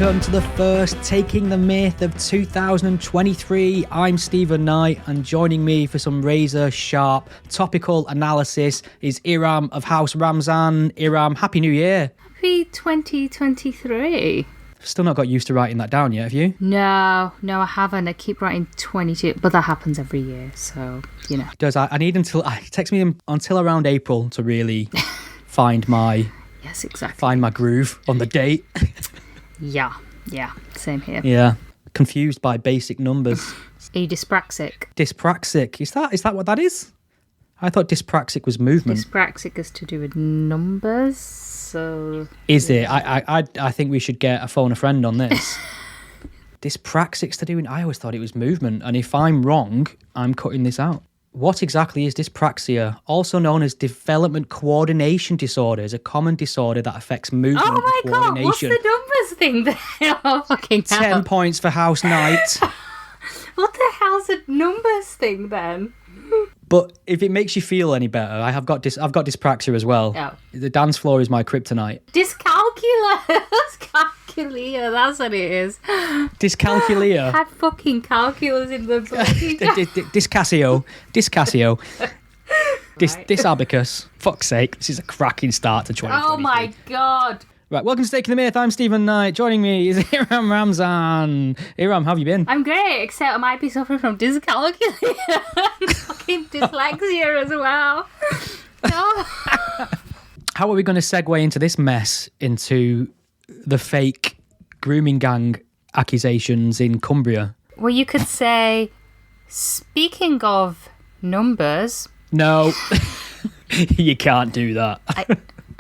welcome to the first Taking the Myth of 2023. I'm Stephen Knight, and joining me for some razor-sharp topical analysis is Iram of House Ramzan. Iram, Happy New Year. Happy 2023. Still not got used to writing that down yet, have you? No, I haven't. I keep writing 22, but that happens every year, so, you know. It does. I need until... It takes me until around April to really find my... Yes, exactly. Find my groove on the date. Yeah, same here. Yeah, confused by basic numbers. Are you dyspraxic? Dyspraxic, is that what that is? I thought dyspraxic was movement. Dyspraxic is to do with numbers, so... Is it? I think we should get a phone a friend on this. Dyspraxic's to do with... I always thought it was movement, and if I'm wrong, I'm cutting this out. What exactly is dyspraxia? Also known as development coordination disorder, is a common disorder that affects movement and coordination. Oh my God, what's the numbers thing there? Oh, fucking hell. 10 points for House Knight. What the hell's a numbers thing then? But if it makes you feel any better, I've got dyspraxia as well. Oh. The dance floor is my kryptonite. Dyscalculia. Dyscalculia, that's what it is. Dyscalculia. Had fucking calculus in the book. Dyscasio. Dysabacus. Fuck's sake, this is a cracking start to 2023. Oh my God. Right, welcome to Taking the Myth. I'm Stephen Knight. Joining me is Iram Ramzan. Iram, how have you been? I'm great, except I might be suffering from dyscalculia and fucking dyslexia as well. How are we going to segue into this mess, into the fake grooming gang accusations in Cumbria? Well, you could say, speaking of numbers... No, you can't do that.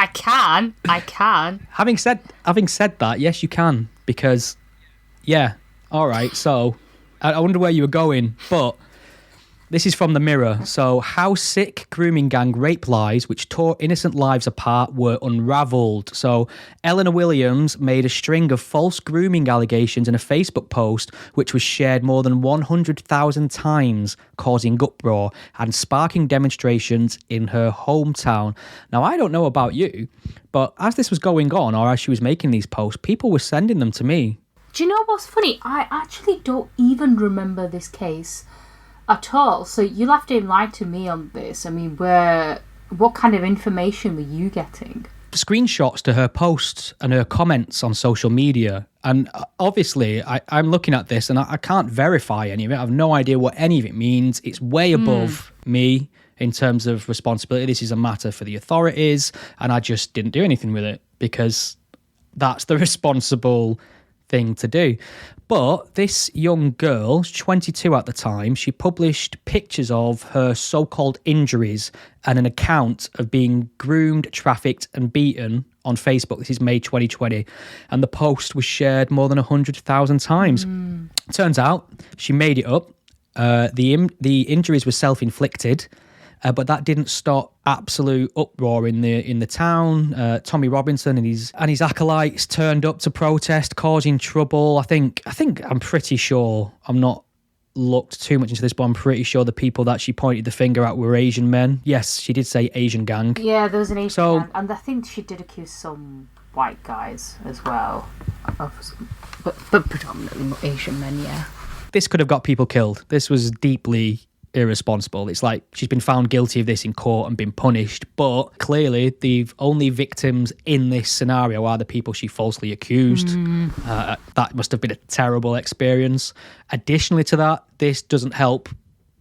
I can. Having said that, yes, you can, because, yeah, all right. So, I wonder where you were going, but this is from the Mirror. So, how sick grooming gang rape lies, which tore innocent lives apart, were unravelled. So, Eleanor Williams made a string of false grooming allegations in a Facebook post, which was shared more than 100,000 times, causing uproar and sparking demonstrations in her hometown. Now, I don't know about you, but as this was going on, or as she was making these posts, people were sending them to me. Do you know what's funny? I actually don't even remember this case at all. So you'll have to enlighten to me on this. I mean, what kind of information were you getting? Screenshots to her posts and her comments on social media. And obviously, I'm looking at this and I can't verify any of it. I have no idea what any of it means. It's way above me in terms of responsibility. This is a matter for the authorities, and I just didn't do anything with it because that's the responsible thing to do. But this young girl, 22 at the time, she published pictures of her so-called injuries and an account of being groomed, trafficked and beaten on Facebook. This is May 2020. And the post was shared more than 100,000 times. Turns out she made it up. The injuries were self-inflicted. But that didn't stop absolute uproar in the town. Tommy Robinson and his acolytes turned up to protest, causing trouble. I'm pretty sure, I'm not looked too much into this, but I'm pretty sure the people that she pointed the finger at were Asian men. Yes, she did say Asian gang. Yeah, there was an Asian gang, and I think she did accuse some white guys as well, but predominantly Asian men. Yeah, this could have got people killed. This was deeply irresponsible. It's like she's been found guilty of this in court and been punished, but clearly the only victims in this scenario are the people she falsely accused. That must have been a terrible experience. Additionally to that, this doesn't help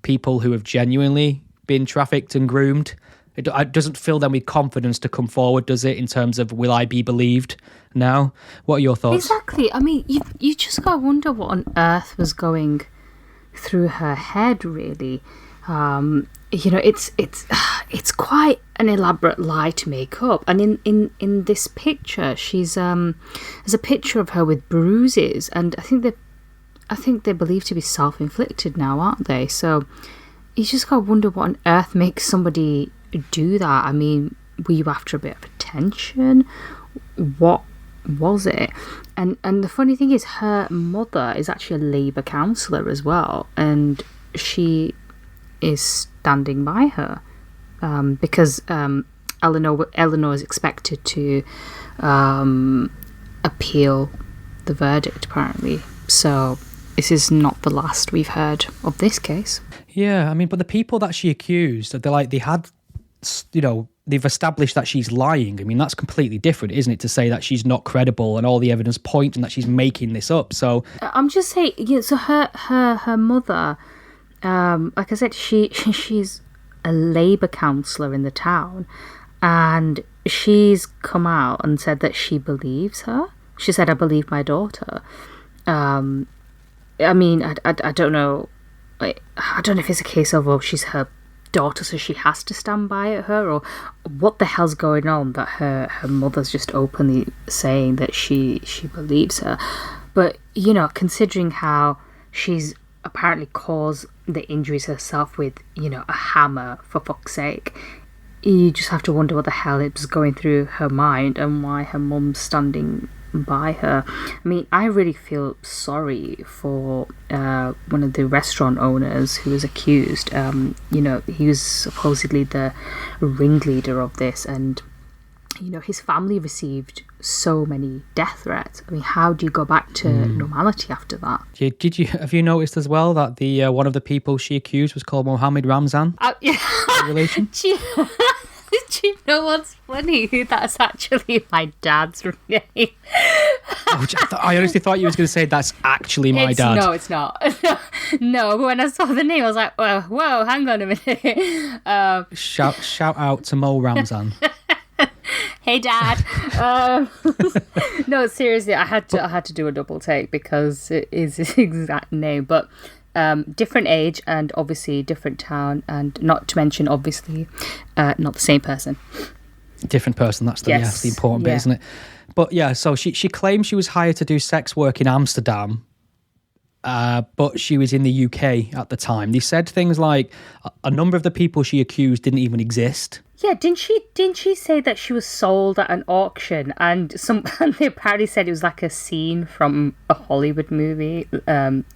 people who have genuinely been trafficked and groomed. It doesn't fill them with confidence to come forward, does it, in terms of, will I be believed now? What are your thoughts? Exactly. I mean, you just got to wonder what on earth was going through her head, really. It's quite an elaborate lie to make up. And in this picture, there's a picture of her with bruises, and I think they're believed to be self-inflicted now, aren't they? So you just got to wonder what on earth makes somebody do that. I mean, were you after a bit of attention? What was it? And the funny thing is, her mother is actually a Labour councillor as well, and she is standing by her because Eleanor is expected to appeal the verdict, apparently. So this is not the last we've heard of this case. Yeah, I mean, but the people that she accused, they've established that she's lying. I mean, that's completely different, isn't it, to say that she's not credible and all the evidence points and that she's making this up. So I'm just saying, so her mother, like I said, she's a Labour councillor in the town, and she's come out and said that she believes her. She said, "I believe my daughter." I mean, I don't know. I don't know if it's a case of, well, she's her daughter, so she has to stand by her, or what the hell's going on that her mother's just openly saying that she believes her. But, considering how she's apparently caused the injuries herself with, a hammer, for fuck's sake, you just have to wonder what the hell is going through her mind and why her mum's standing by her. I mean, I really feel sorry for one of the restaurant owners who was accused. He was supposedly the ringleader of this, and his family received so many death threats. I mean, how do you go back to normality after that? Have you noticed as well that the one of the people she accused was called Mohammed Ramzan? Yeah. Relation? Do you know what's funny? That's actually my dad's name. I honestly thought you was going to say that's actually my dad. No, it's not. No, when I saw the name, I was like, whoa, hang on a minute. Shout out to Mo Ramzan. Hey, Dad. No, seriously, I had to do a double take because it is his exact name, but different age and obviously different town, and not to mention obviously not the same person. Different person. That's the important bit, isn't it? But yeah, so she claimed she was hired to do sex work in Amsterdam, but she was in the UK at the time. They said things like a number of the people she accused didn't even exist. Yeah, didn't she say that she was sold at an auction, and they apparently said it was like a scene from a Hollywood movie,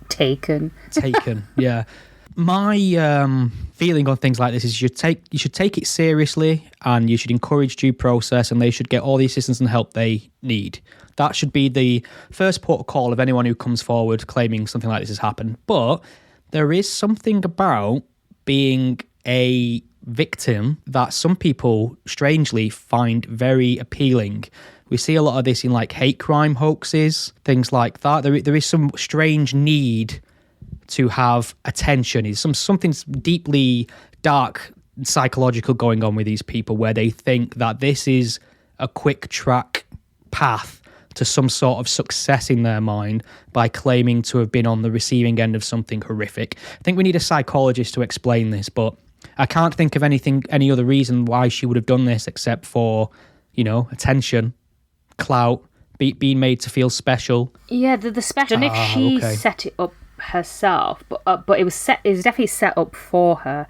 Taken. Taken, yeah. My feeling on things like this is you should take it seriously, and you should encourage due process, and they should get all the assistance and help they need. That should be the first port of call of anyone who comes forward claiming something like this has happened. But there is something about being a victim that some people strangely find very appealing. We see a lot of this in like hate crime hoaxes, things like that. There is some strange need to have attention. Is something deeply dark psychological going on with these people, where they think that this is a quick track path to some sort of success in their mind by claiming to have been on the receiving end of something horrific. I think we need a psychologist to explain this, but I can't think of any other reason why she would have done this except for, attention, clout, being made to feel special. Yeah, the special. And if she set it up herself, but it was definitely set up for her,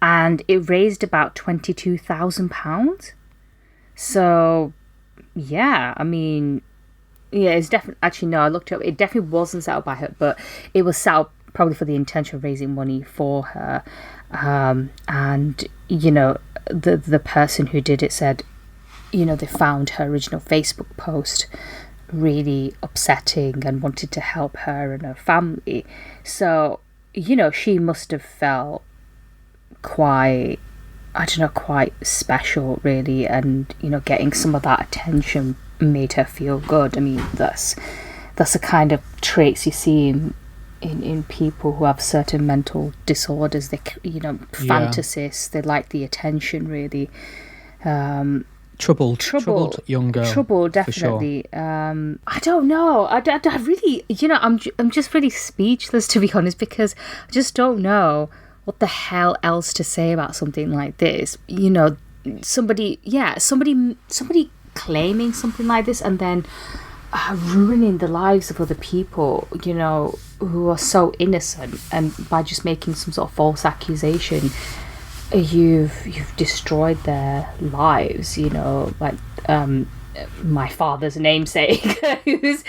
and it raised about £22,000. So, yeah, I mean, yeah, it's definitely. Actually, no, I looked up. It definitely wasn't set up by her, but it was set up probably for the intention of raising money for her. And the person who did it said, they found her original Facebook post really upsetting and wanted to help her and her family. So, she must have felt quite special, really, and getting some of that attention made her feel good. I mean, that's the kind of traits you see in people who have certain mental disorders. They fantasists, they like the attention, really. Troubled young girl. Trouble, definitely. Sure. I don't know. I really, I'm just really speechless, to be honest, because I just don't know what the hell else to say about something like this. Somebody claiming something like this and then ruining the lives of other people, who are so innocent, and by just making some sort of false accusation, you've destroyed their lives. Like my father's namesake, who's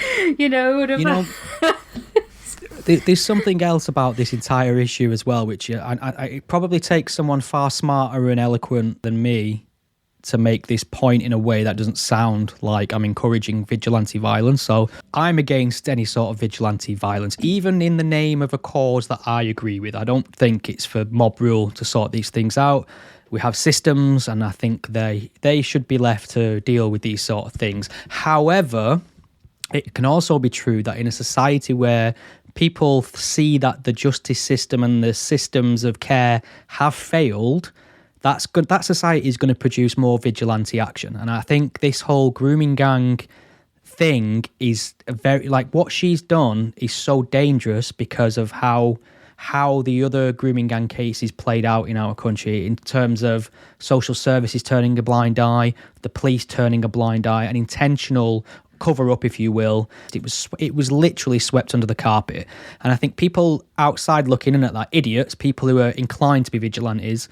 There's something else about this entire issue as well, which it probably takes someone far smarter and eloquent than me to make this point in a way that doesn't sound like I'm encouraging vigilante violence. So I'm against any sort of vigilante violence, even in the name of a cause that I agree with. I don't think it's for mob rule to sort these things out. We have systems, and I think they should be left to deal with these sort of things. However, it can also be true that in a society where people see that the justice system and the systems of care have failed, that's good. That society is going to produce more vigilante action. And I think this whole grooming gang thing is very, like, what she's done is so dangerous because of how the other grooming gang cases played out in our country, in terms of social services turning a blind eye, the police turning a blind eye, an intentional cover up, if you will. It was literally swept under the carpet. And I think people outside looking in at that, idiots, people who are inclined to be vigilantes,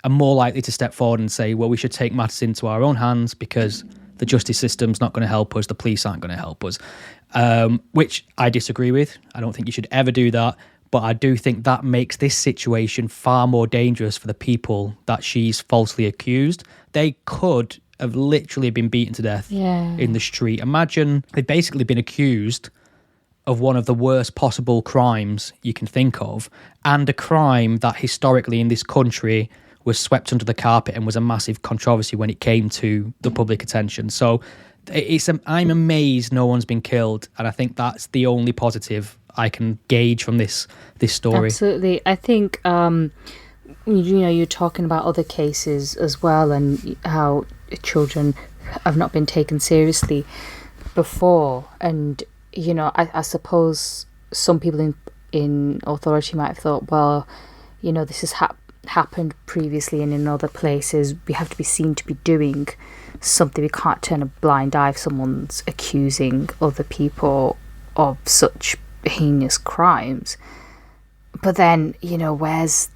are more likely to step forward and say, well, we should take matters into our own hands because the justice system's not going to help us, the police aren't going to help us, which I disagree with. I don't think you should ever do that. But I do think that makes this situation far more dangerous for the people that she's falsely accused. They could have literally been beaten to death in the street. Imagine they've basically been accused of one of the worst possible crimes you can think of, and a crime that historically in this country was swept under the carpet and was a massive controversy when it came to the public attention. So I'm amazed no one's been killed, and I think that's the only positive I can gauge from this story. Absolutely. I think you're talking about other cases as well, and how children have not been taken seriously before. And I suppose some people in authority might have thought, well, this has happened previously and in other places. We have to be seen to be doing something. We can't turn a blind eye if someone's accusing other people of such heinous crimes. But then, where's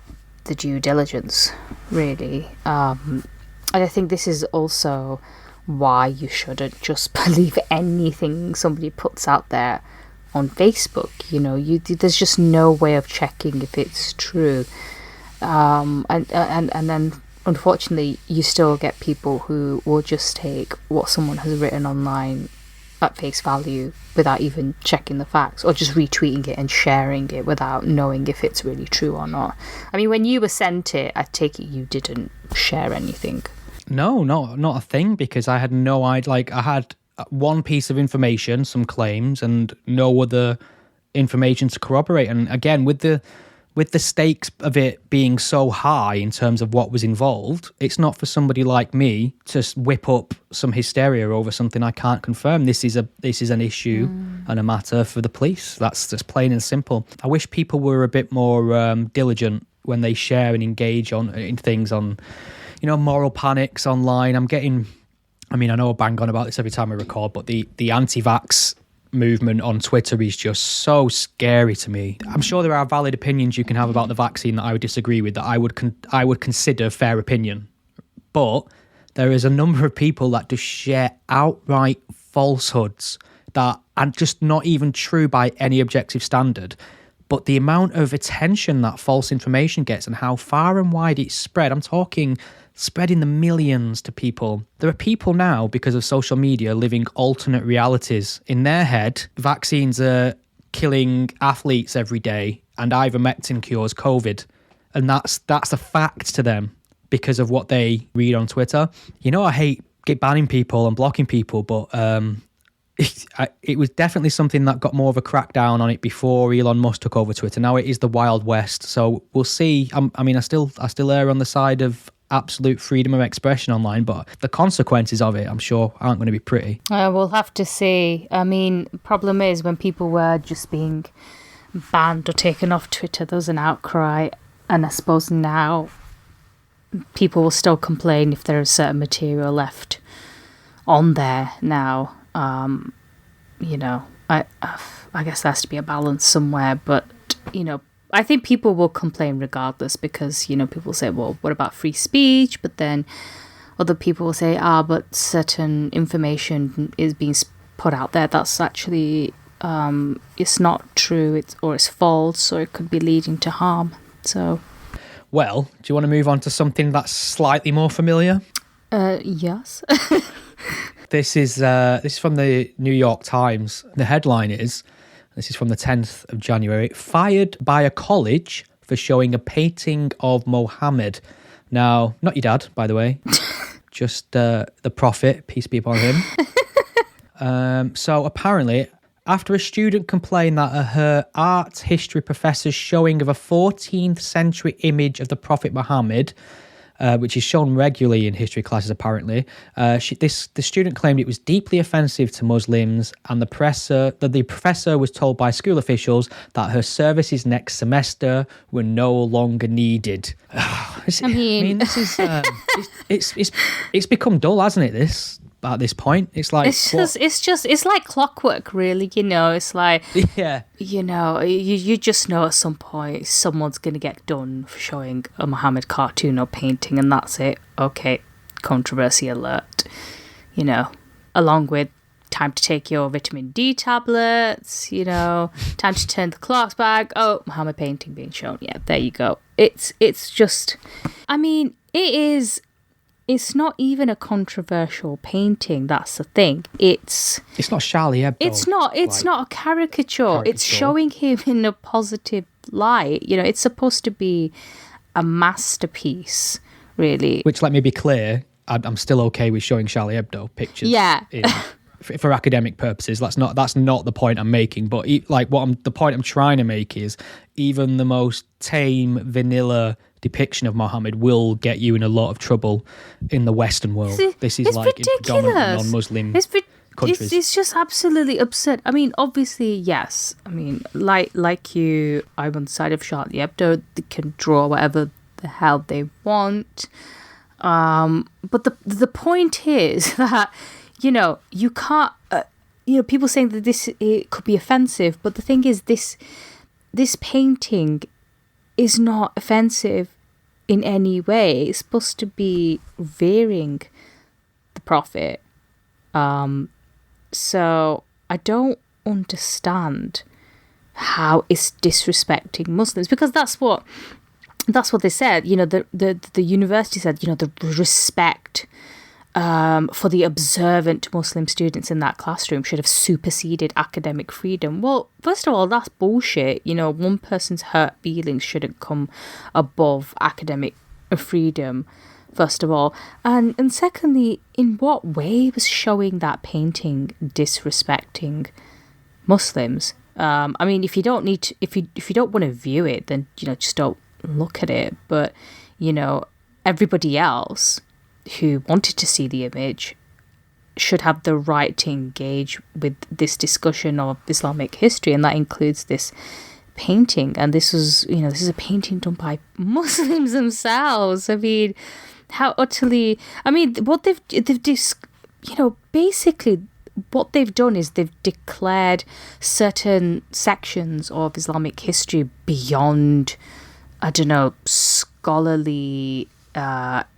the due diligence, really? And I think this is also why you shouldn't just believe anything somebody puts out there on Facebook. There's just no way of checking if it's true. And then unfortunately you still get people who will just take what someone has written online at face value without even checking the facts, or just retweeting it and sharing it without knowing if it's really true or not. I mean, when you were sent it, I take it you didn't share anything. No, not a thing, because I had no idea. Like, I had one piece of information, some claims, and no other information to corroborate. And again, with the stakes of it being so high in terms of what was involved, it's not for somebody like me to whip up some hysteria over something I can't confirm. This is an issue and a matter for the police. That's just plain and simple. I wish people were a bit more diligent when they share and engage in things on, moral panics online. I know I bang on about this every time I record, but the anti-vax movement on Twitter is just so scary to me. I'm sure there are valid opinions you can have about the vaccine that I would disagree with, that I would consider fair opinion. But there is a number of people that just share outright falsehoods that are just not even true by any objective standard. But the amount of attention that false information gets and how far and wide it's spread, I'm talking spread in the millions to people. There are people now, because of social media, living alternate realities. In their head, vaccines are killing athletes every day and ivermectin cures COVID. And that's a fact to them because of what they read on Twitter. I hate banning people and blocking people, but it was definitely something that got more of a crackdown on it before Elon Musk took over Twitter. Now it is the Wild West, so we'll see. I still err on the side of absolute freedom of expression online, but the consequences of it, I'm sure, aren't going to be pretty. We'll have to see. I mean, problem is when people were just being banned or taken off Twitter, there was an outcry, and I suppose now people will still complain if there is certain material left on there now. I guess there has to be a balance somewhere, but I think people will complain regardless, because people say, well, what about free speech? But then other people will say, but certain information is being put out there that's actually it's not true, it's false, or it could be leading to harm. So, well, do you want to move on to something that's slightly more familiar? Yes. This is from the New York Times. The headline is, this is from the 10th of January, fired by a college for showing a painting of Mohammed. Now, not your dad, by the way, just the prophet, peace be upon him. So apparently, after a student complained that her art history professor's showing of a 14th century image of the Prophet Muhammad, which is shown regularly in history classes apparently, the student claimed it was deeply offensive to Muslims, and the professor was told by school officials that her services next semester were no longer needed. I mean, this is it's become dull, hasn't it? This at this point, it's like it's like clockwork, really. It's like, yeah, you just know at some point someone's gonna get done for showing a Muhammad cartoon or painting, and that's it. Okay, controversy alert. Along with time to take your vitamin D tablets. Time to turn the clocks back. Oh, Muhammad painting being shown. Yeah, there you go. It's just, I mean, it is. It's not even a controversial painting. That's the thing. It's not Charlie Hebdo. It's not a caricature. It's showing him in a positive light. It's supposed to be a masterpiece, really. Which, let me be clear, I'm still okay with showing Charlie Hebdo pictures. Yeah. For academic purposes, that's not the point I'm making. But the point I'm trying to make is, even the most tame, vanilla depiction of Muhammad will get you in a lot of trouble in the Western world. This is like ridiculous. In predominantly non-Muslim countries. It's just absolutely absurd. I mean, obviously, yes. I mean, like you, I'm on the side of Charlie Hebdo. They can draw whatever the hell they want. But the point is that, you can't, people saying that it could be offensive, but the thing is, this painting is not offensive in any way. It's supposed to be revering the Prophet. So I don't understand how it's disrespecting Muslims, because that's what they said. The university said, the respect for the observant Muslim students in that classroom should have superseded academic freedom. Well, first of all, that's bullshit. One person's hurt feelings shouldn't come above academic freedom, first of all. And secondly, in what way was showing that painting disrespecting Muslims? I mean, if you don't need to, if you don't want to view it, then just don't look at it. But everybody else who wanted to see the image should have the right to engage with this discussion of Islamic history, and that includes this painting. And this was, this is a painting done by Muslims themselves. I mean, how utterly, what basically what they've done is they've declared certain sections of Islamic history beyond, scholarly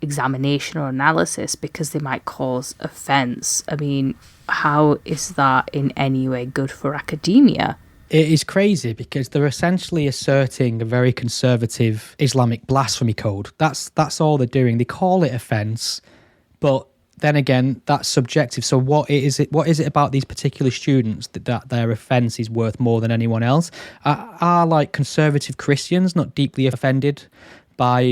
examination or analysis, because they might cause offence. I mean, how is that in any way good for academia? It is crazy, because they're essentially asserting a very conservative Islamic blasphemy code. That's all they're doing. They call it offence, but then again, that's subjective. So what is it about these particular students that their offence is worth more than anyone else? Are like conservative Christians not deeply offended by,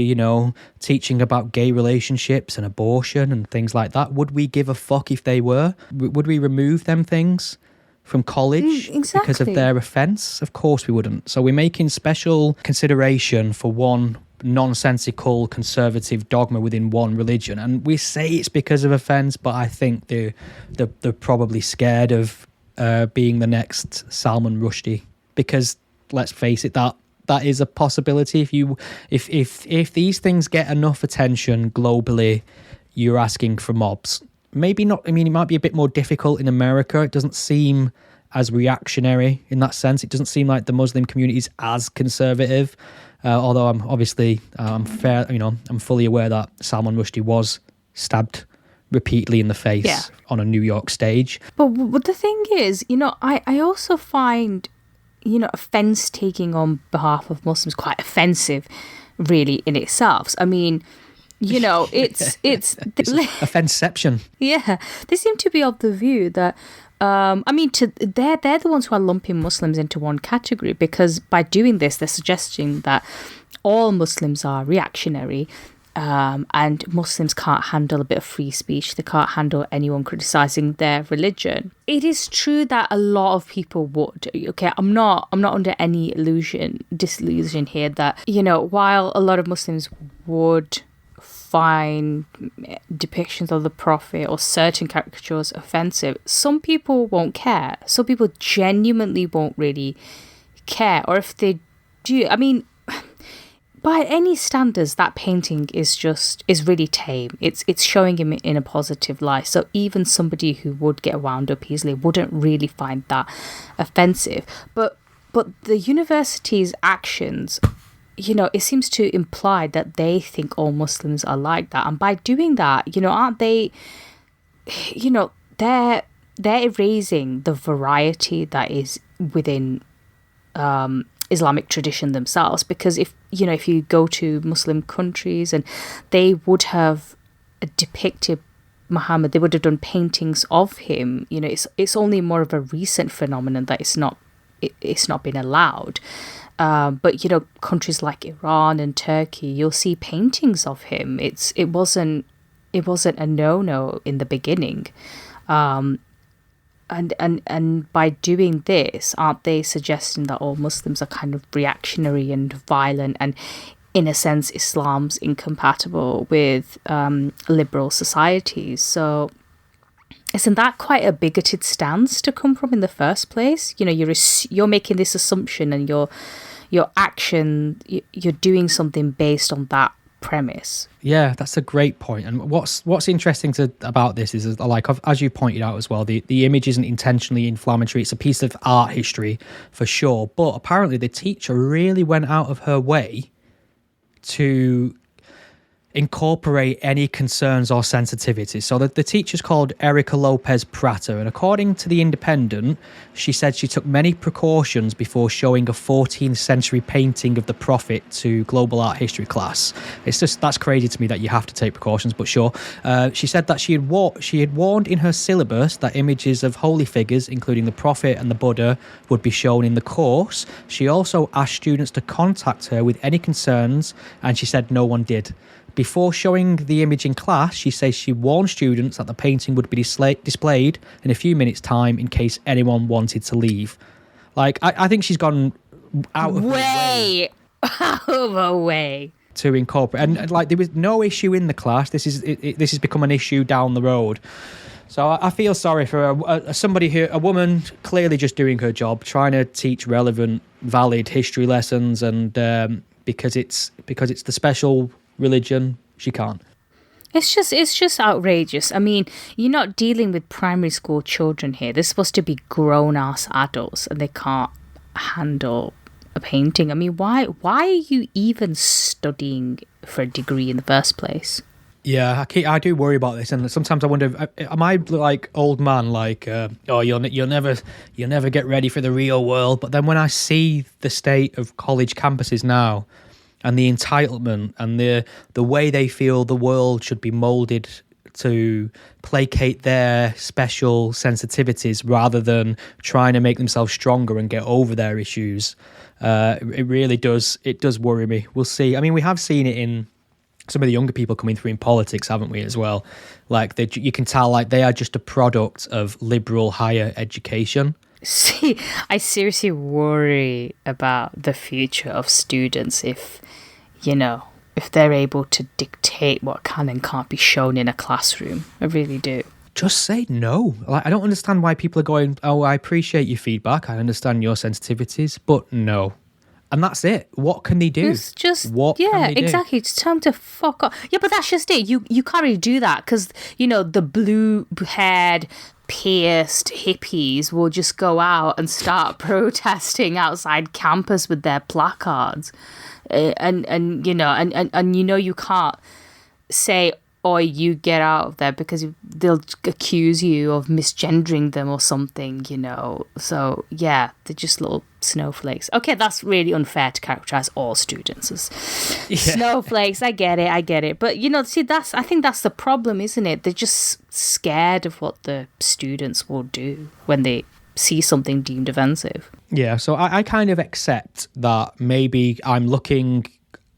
teaching about gay relationships and abortion and things like that? Would we give a fuck if they were? Would we remove them things from college because of their offence? Of course we wouldn't. So we're making special consideration for one nonsensical conservative dogma within one religion, and we say it's because of offence, but I think they're probably scared of being the next Salman Rushdie, because let's face it, that is a possibility. If these things get enough attention globally, you're asking for mobs. Maybe not. I mean, it might be a bit more difficult in America. It doesn't seem as reactionary in that sense. It doesn't seem like the Muslim community is as conservative. Although I'm obviously I'm fully aware that Salman Rushdie was stabbed repeatedly in the face on a New York stage. But the thing is, I also find, offence taking on behalf of Muslims quite offensive, really, in itself. I mean, You know, it's offenception. Yeah, they seem to be of the view that they're the ones who are lumping Muslims into one category, because by doing this, they're suggesting that all Muslims are reactionary, and Muslims can't handle a bit of free speech. They can't handle anyone criticizing their religion. It is true that a lot of people would. Okay, I'm not under any disillusion here that, you know, while a lot of Muslims would find depictions of the Prophet or certain caricatures offensive, some people won't care. Some people genuinely won't really care. Or if they do, I mean, by any standards, that painting is really tame. It's showing him in a positive light. So even somebody who would get wound up easily wouldn't really find that offensive. But the university's actions, you know, it seems to imply that they think all Muslims are like that. And by doing that, you know, aren't they, you know, they're erasing the variety that is within Islamic tradition themselves. Because if you go to Muslim countries and they would have depicted Muhammad, they would have done paintings of him. You know, it's only more of a recent phenomenon that it's not been allowed. But, you know, countries like Iran and Turkey, you'll see paintings of him. It wasn't a no-no in the beginning. And by doing this, aren't they suggesting that all Muslims are kind of reactionary and violent, and in a sense Islam's incompatible with liberal societies? So isn't that quite a bigoted stance to come from in the first place? You know, you're making this assumption, and your action, you're doing something based on that premise. Yeah, that's a great point. And what's interesting about this is, like, as you pointed out as well, the image isn't intentionally inflammatory. It's a piece of art history for sure, but apparently the teacher really went out of her way to incorporate any concerns or sensitivities. So the teacher's called Erica Lopez Prata, and according to The Independent, she said she took many precautions before showing a 14th century painting of the Prophet to global art history class. That's crazy to me that you have to take precautions, but sure. She said that she had warned in her syllabus that images of holy figures, including the Prophet and the Buddha, would be shown in the course. She also asked students to contact her with any concerns, and she said no one did. Before showing the image in class, she says she warned students that the painting would be displayed in a few minutes' time in case anyone wanted to leave. Like, I think she's gone out of way to incorporate, and like there was no issue in the class. This has become an issue down the road. So I feel sorry for a woman clearly just doing her job, trying to teach relevant, valid history lessons, and because it's the special religion, she can't. It's just outrageous. I mean, you're not dealing with primary school children here. They're supposed to be grown-ass adults, and they can't handle a painting. I mean, why are you even studying for a degree in the first place? Yeah, I do worry about this, and sometimes I wonder, am I like old man, like, you'll never get ready for the real world? But then when I see the state of college campuses now, and the entitlement and the way they feel the world should be moulded to placate their special sensitivities rather than trying to make themselves stronger and get over their issues, it really does worry me. We'll see. I mean, we have seen it in some of the younger people coming through in politics, haven't we, as well? Like, you can tell, like, they are just a product of liberal higher education. See, I seriously worry about the future of students if they're able to dictate what can and can't be shown in a classroom. I really do. Just say no. Like, I don't understand why people are going, oh, I appreciate your feedback, I understand your sensitivities, but no. And that's it. What can they do? It's just, exactly. It's time to fuck off. Yeah, but that's just it. You can't really do that because, the blue-haired, pierced hippies will just go out and start protesting outside campus with their placards. And you can't say, or you get out of there because they'll accuse you of misgendering them or something, you know. So, yeah, they're just little snowflakes. Okay, that's really unfair to characterize all students as snowflakes. I get it. But, you know, see, I think that's the problem, isn't it? They're just scared of what the students will do when they see something deemed offensive. Yeah, so I kind of accept that maybe I'm looking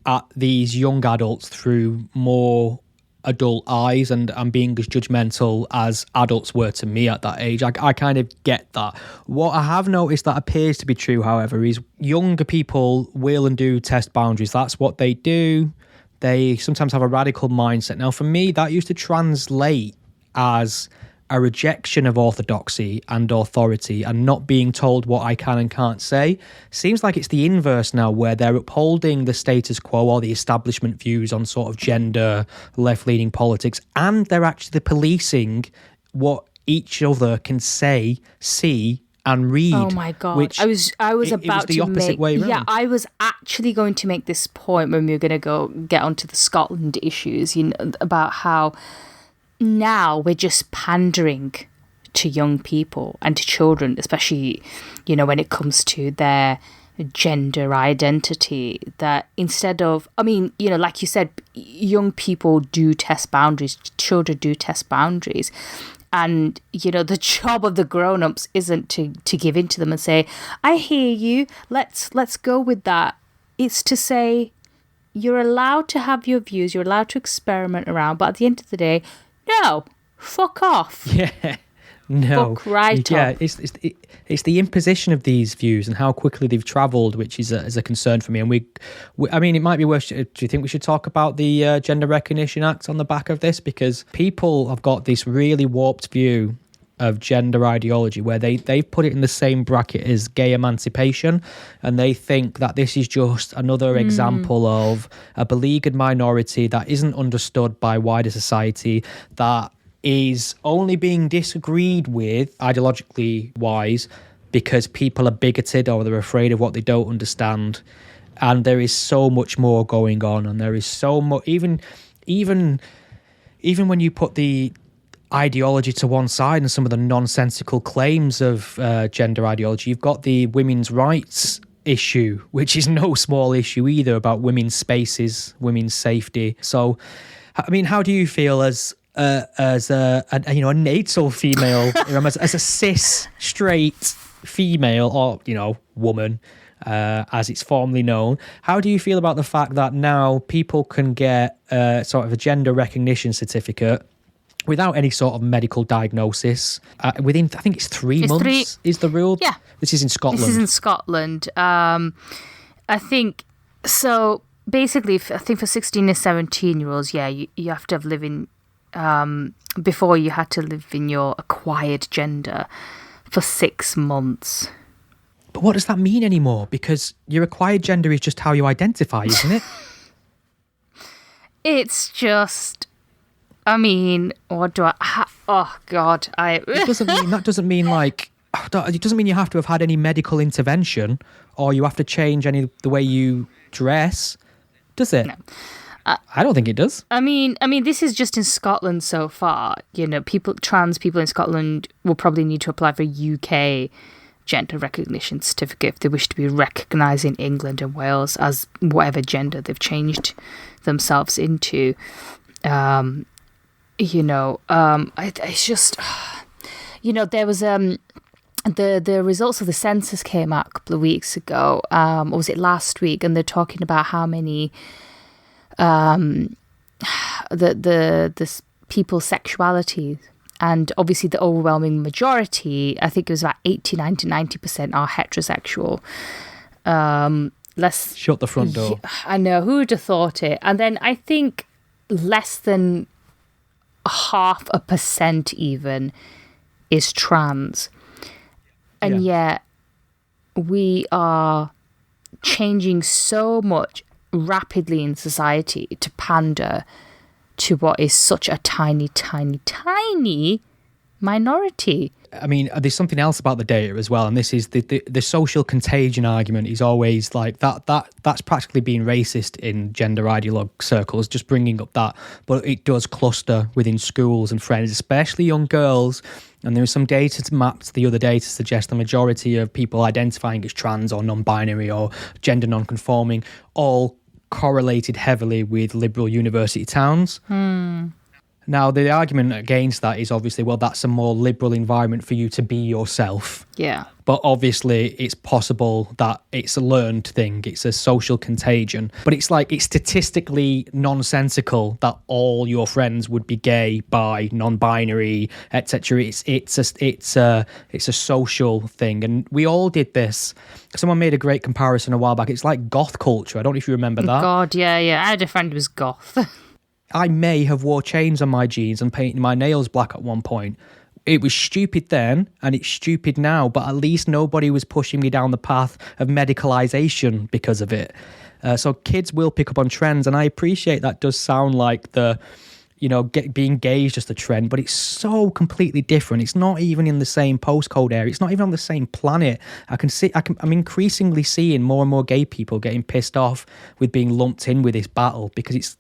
at these young adults through more adult eyes, and I'm being as judgmental as adults were to me at that age. I kind of get that. What I have noticed that appears to be true, however, is younger people will and do test boundaries. That's what they do. They sometimes have a radical mindset. Now, for me, that used to translate as a rejection of orthodoxy and authority and not being told what I can and can't say. Seems like it's the inverse now, where they're upholding the status quo or the establishment views on sort of gender, left-leaning politics, and they're actually policing what each other can say, see, and read. Oh my God. I was about the opposite way around. Yeah, I was actually going to make this point when we were going to get onto the Scotland issues, you know, about how now we're just pandering to young people and to children, especially, you know, when it comes to their gender identity, that instead of, I mean, you know, like you said, young people do test boundaries, children do test boundaries. And, you know, the job of the grown-ups isn't to give in to them and say, I hear you, let's go with that. It's to say, you're allowed to have your views, you're allowed to experiment around, but at the end of the day, no, fuck off. Yeah, no. Fuck right off. Yeah, it's the imposition of these views and how quickly they've travelled, which is a concern for me. And we, I mean, it might be worth. Do you think we should talk about the Gender Recognition Act on the back of this? Because people have got this really warped view of gender ideology where they've put it in the same bracket as gay emancipation, and they think that this is just another example of a beleaguered minority that isn't understood by wider society, that is only being disagreed with ideologically wise because people are bigoted or they're afraid of what they don't understand. And there is so much more going on, and there is so much, even when you put the ideology to one side and some of the nonsensical claims of gender ideology, you've got the women's rights issue, which is no small issue either, about women's spaces, women's safety. So, I mean, how do you feel as a natal female, as a cis straight female, or, you know, woman, as it's formally known? How do you feel about the fact that now people can get sort of a gender recognition certificate without any sort of medical diagnosis within, I think it's 3 months is the rule? Yeah. This is in Scotland. This is in Scotland. I think, so basically, I think for 16 and 17-year-olds, yeah, you have to have living, before you had to live in your acquired gender for 6 months. But what does that mean anymore? Because your acquired gender is just how you identify, isn't it? It's just, I mean, what do I... oh, God. It doesn't mean you have to have had any medical intervention or you have to change the way you dress, does it? No. I don't think it does. I mean, this is just in Scotland so far. You know, trans people in Scotland will probably need to apply for a UK gender recognition certificate if they wish to be recognised in England and Wales as whatever gender they've changed themselves into. It's just, you know, there was the results of the census came out a couple of weeks ago, or was it last week? And they're talking about how many the people's sexuality, and obviously the overwhelming majority, I think it was about 89 to 90% are heterosexual. Shut the front door. I know, who would have thought it? And then I think less than 0.5% even is trans. And yet we are changing so much rapidly in society to pander to what is such a tiny, tiny, tiny minority. I mean, there's something else about the data as well, and this is the social contagion argument is always like that's practically being racist in gender ideologue circles, just bringing up that, but it does cluster within schools and friends, especially young girls. And there was some data mapped the other day to suggest the majority of people identifying as trans or non-binary or gender non-conforming all correlated heavily with liberal university towns. Now, the argument against that is obviously, well, that's a more liberal environment for you to be yourself. Yeah. But obviously, it's possible that it's a learned thing. It's a social contagion. But it's like, it's statistically nonsensical that all your friends would be gay, bi, non-binary, etc. It's a social thing. And we all did this. Someone made a great comparison a while back. It's like goth culture. I don't know if you remember that. God, yeah. I had a friend who was goth. I may have wore chains on my jeans and painted my nails black at one point. It was stupid then, and it's stupid now, but at least nobody was pushing me down the path of medicalization because of it. So kids will pick up on trends, and I appreciate that does sound like being gay is just a trend, but it's so completely different. It's not even in the same postcode area. It's not even on the same planet. I'm increasingly seeing more and more gay people getting pissed off with being lumped in with this battle, because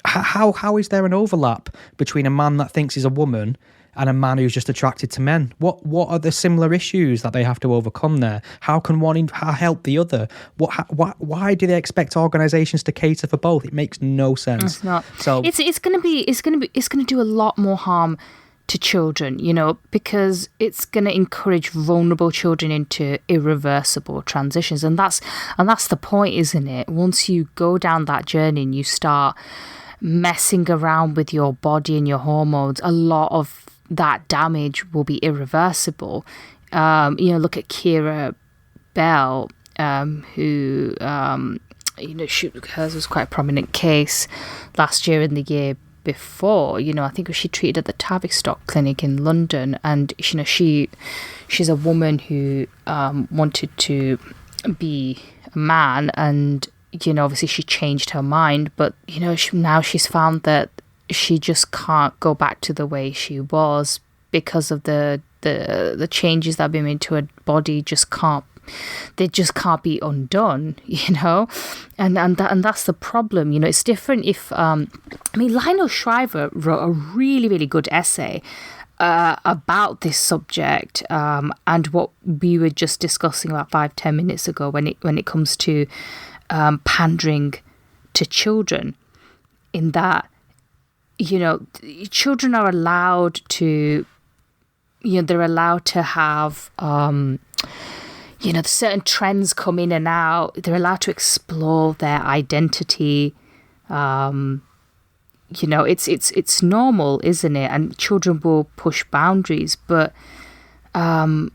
how is there an overlap between a man that thinks he's a woman and a man who's just attracted to men? What are the similar issues that they have to overcome there? How can one help the other? Why do they expect organisations to cater for both? It makes no sense. It's not. So it's going to do a lot more harm to children, because it's going to encourage vulnerable children into irreversible transitions, and that's the point, isn't it? Once you go down that journey and you start messing around with your body and your hormones, a lot of that damage will be irreversible. Look at Kira Bell, who, hers was quite a prominent case last year and the year before. I think she treated at the Tavistock Clinic in London, and she's a woman who wanted to be a man, and obviously she changed her mind, but now she's found that she just can't go back to the way she was because of the changes that have been made to her body. They just can't be undone, and that's the problem. It's different if Lionel Shriver wrote a really, really good essay about this subject, and what we were just discussing about 5-10 minutes ago when it comes to pandering to children, in that children are allowed to they're allowed to have certain trends come in and out. They're allowed to explore their identity. It's normal, isn't it? And children will push boundaries, but when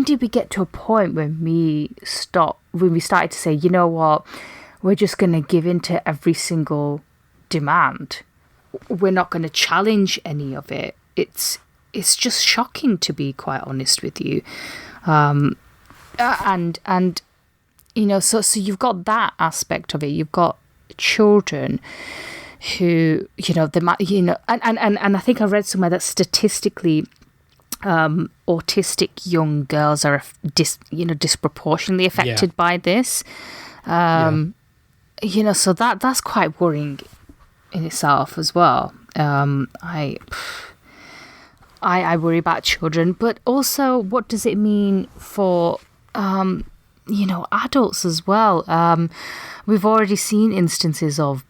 did we get to a point when we started to say, you know what, we're just going to give in to every single demand. We're not going to challenge any of it. It's just shocking, to be quite honest with you. So you've got that aspect of it. You've got children who, they might, and I think I read somewhere that statistically, autistic young girls are disproportionately affected by this. So that's quite worrying in itself as well. I worry about children, but also what does it mean for adults as well? We've already seen instances of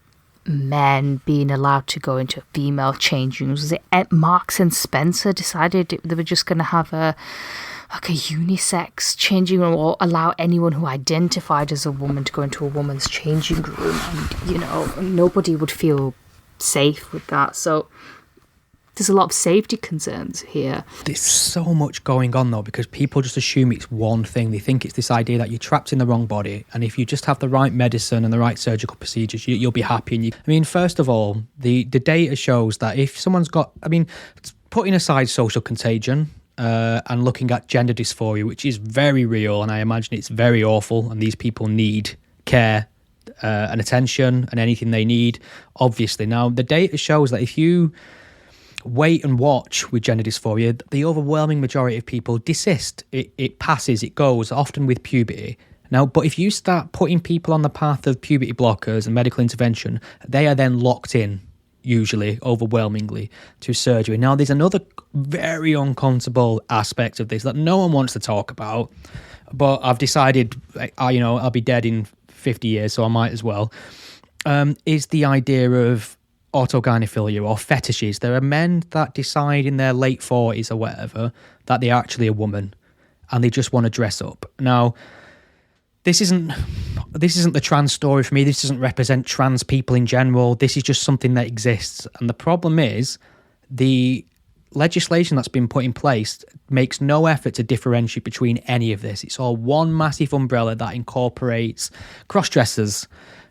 men being allowed to go into female changing rooms. Was it Marks and Spencer decided they were just going to have a unisex changing room, or allow anyone who identified as a woman to go into a woman's changing room, and nobody would feel safe with that. So there's a lot of safety concerns here. There's so much going on though, because people just assume it's one thing. They think it's this idea that you're trapped in the wrong body, and if you just have the right medicine and the right surgical procedures, you'll be happy. First of all, the data shows that if someone's got, putting aside social contagion, and looking at gender dysphoria, which is very real, and I imagine it's very awful, and these people need care and attention and anything they need, obviously. Now, the data shows that if you wait and watch with gender dysphoria, the overwhelming majority of people desist. It passes, it goes, often with puberty. Now, but if you start putting people on the path of puberty blockers and medical intervention, they are then locked in, usually, overwhelmingly, to surgery. Now, there's another very uncomfortable aspect of this that no one wants to talk about, but I've decided, I'll be dead in 50 years, so I might as well, is the idea of autogynephilia or fetishes. There are men that decide in their late 40s or whatever that they're actually a woman and they just want to dress up. Now, this isn't the trans story for me. This doesn't represent trans people in general. This is just something that exists. And the problem is the legislation that's been put in place makes no effort to differentiate between any of this. It's all one massive umbrella that incorporates cross-dressers,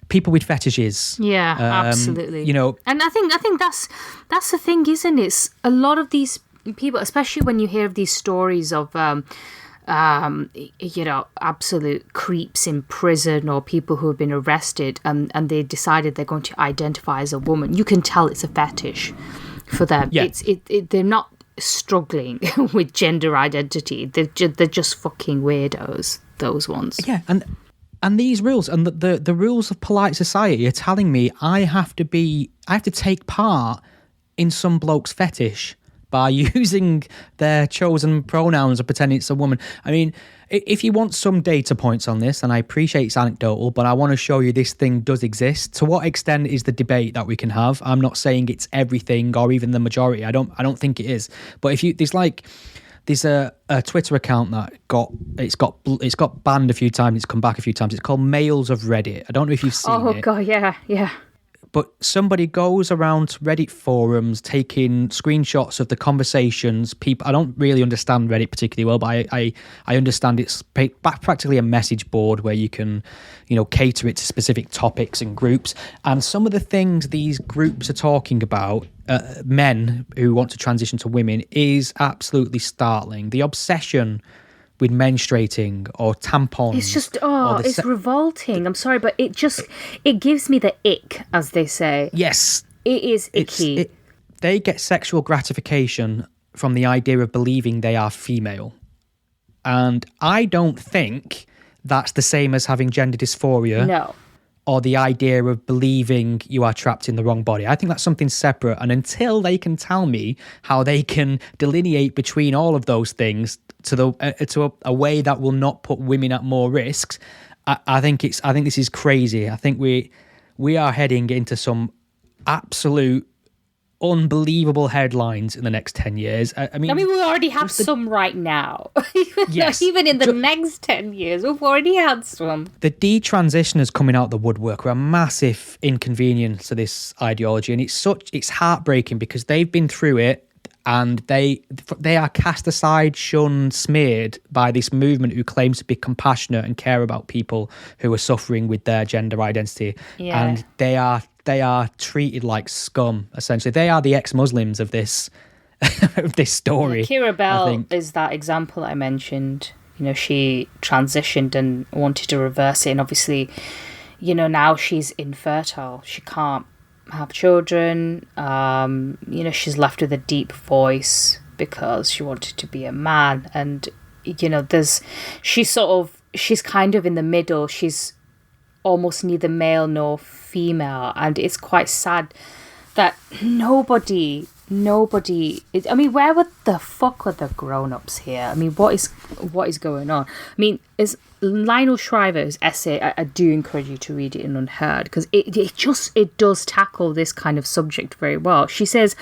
people with fetishes. Yeah, absolutely. And I think that's the thing, isn't it? It's a lot of these people, especially when you hear of these stories of absolute creeps in prison or people who have been arrested and they decided they're going to identify as a woman. You can tell it's a fetish for them. Yeah. They're not struggling with gender identity. They're just fucking weirdos, those ones. Yeah, and these rules and the rules of polite society are telling me I have to take part in some bloke's fetish by using their chosen pronouns or pretending it's a woman. I mean, if you want some data points on this, and I appreciate it's anecdotal, but I want to show you this thing does exist. To what extent is the debate that we can have? I'm not saying it's everything or even the majority. I don't think it is. But there's a Twitter account that got banned a few times. It's come back a few times. It's called Males of Reddit. I don't know if you've seen it. Oh god, yeah. But somebody goes around Reddit forums taking screenshots of the conversations. People, I don't really understand Reddit particularly well, but I understand it's practically a message board where you can, cater it to specific topics and groups. And some of the things these groups are talking about, men who want to transition to women, is absolutely startling. The obsession with menstruating or tampons. It's just, it's revolting. I'm sorry, but it gives me the ick, as they say. Yes. It is icky. They get sexual gratification from the idea of believing they are female. And I don't think that's the same as having gender dysphoria. No. Or the idea of believing you are trapped in the wrong body. I think that's something separate. And until they can tell me how they can delineate between all of those things to a way that will not put women at more risks, I think this is crazy. I think we are heading into some absolute unbelievable headlines in the next 10 years. I mean, we already have some right now. Yes. Even in the next 10 years, we've already had some. The detransitioners coming out the woodwork were a massive inconvenience to this ideology, and it's heartbreaking because they've been through it and they are cast aside, shunned, smeared by this movement who claims to be compassionate and care about people who are suffering with their gender identity. Yeah. And they are treated like scum, essentially. They are the ex-Muslims of this of this story. Kira Bell is that example I mentioned. She transitioned and wanted to reverse it, and obviously, now she's infertile. She can't have children. She's left with a deep voice because she wanted to be a man, and she's kind of in the middle. She's almost neither male nor female, and it's quite sad that nobody where the fuck are the grown-ups here? I mean, what is going on? I mean, is Lionel Shriver's essay, I do encourage you to read it in Unheard, because it does tackle this kind of subject very well. She says,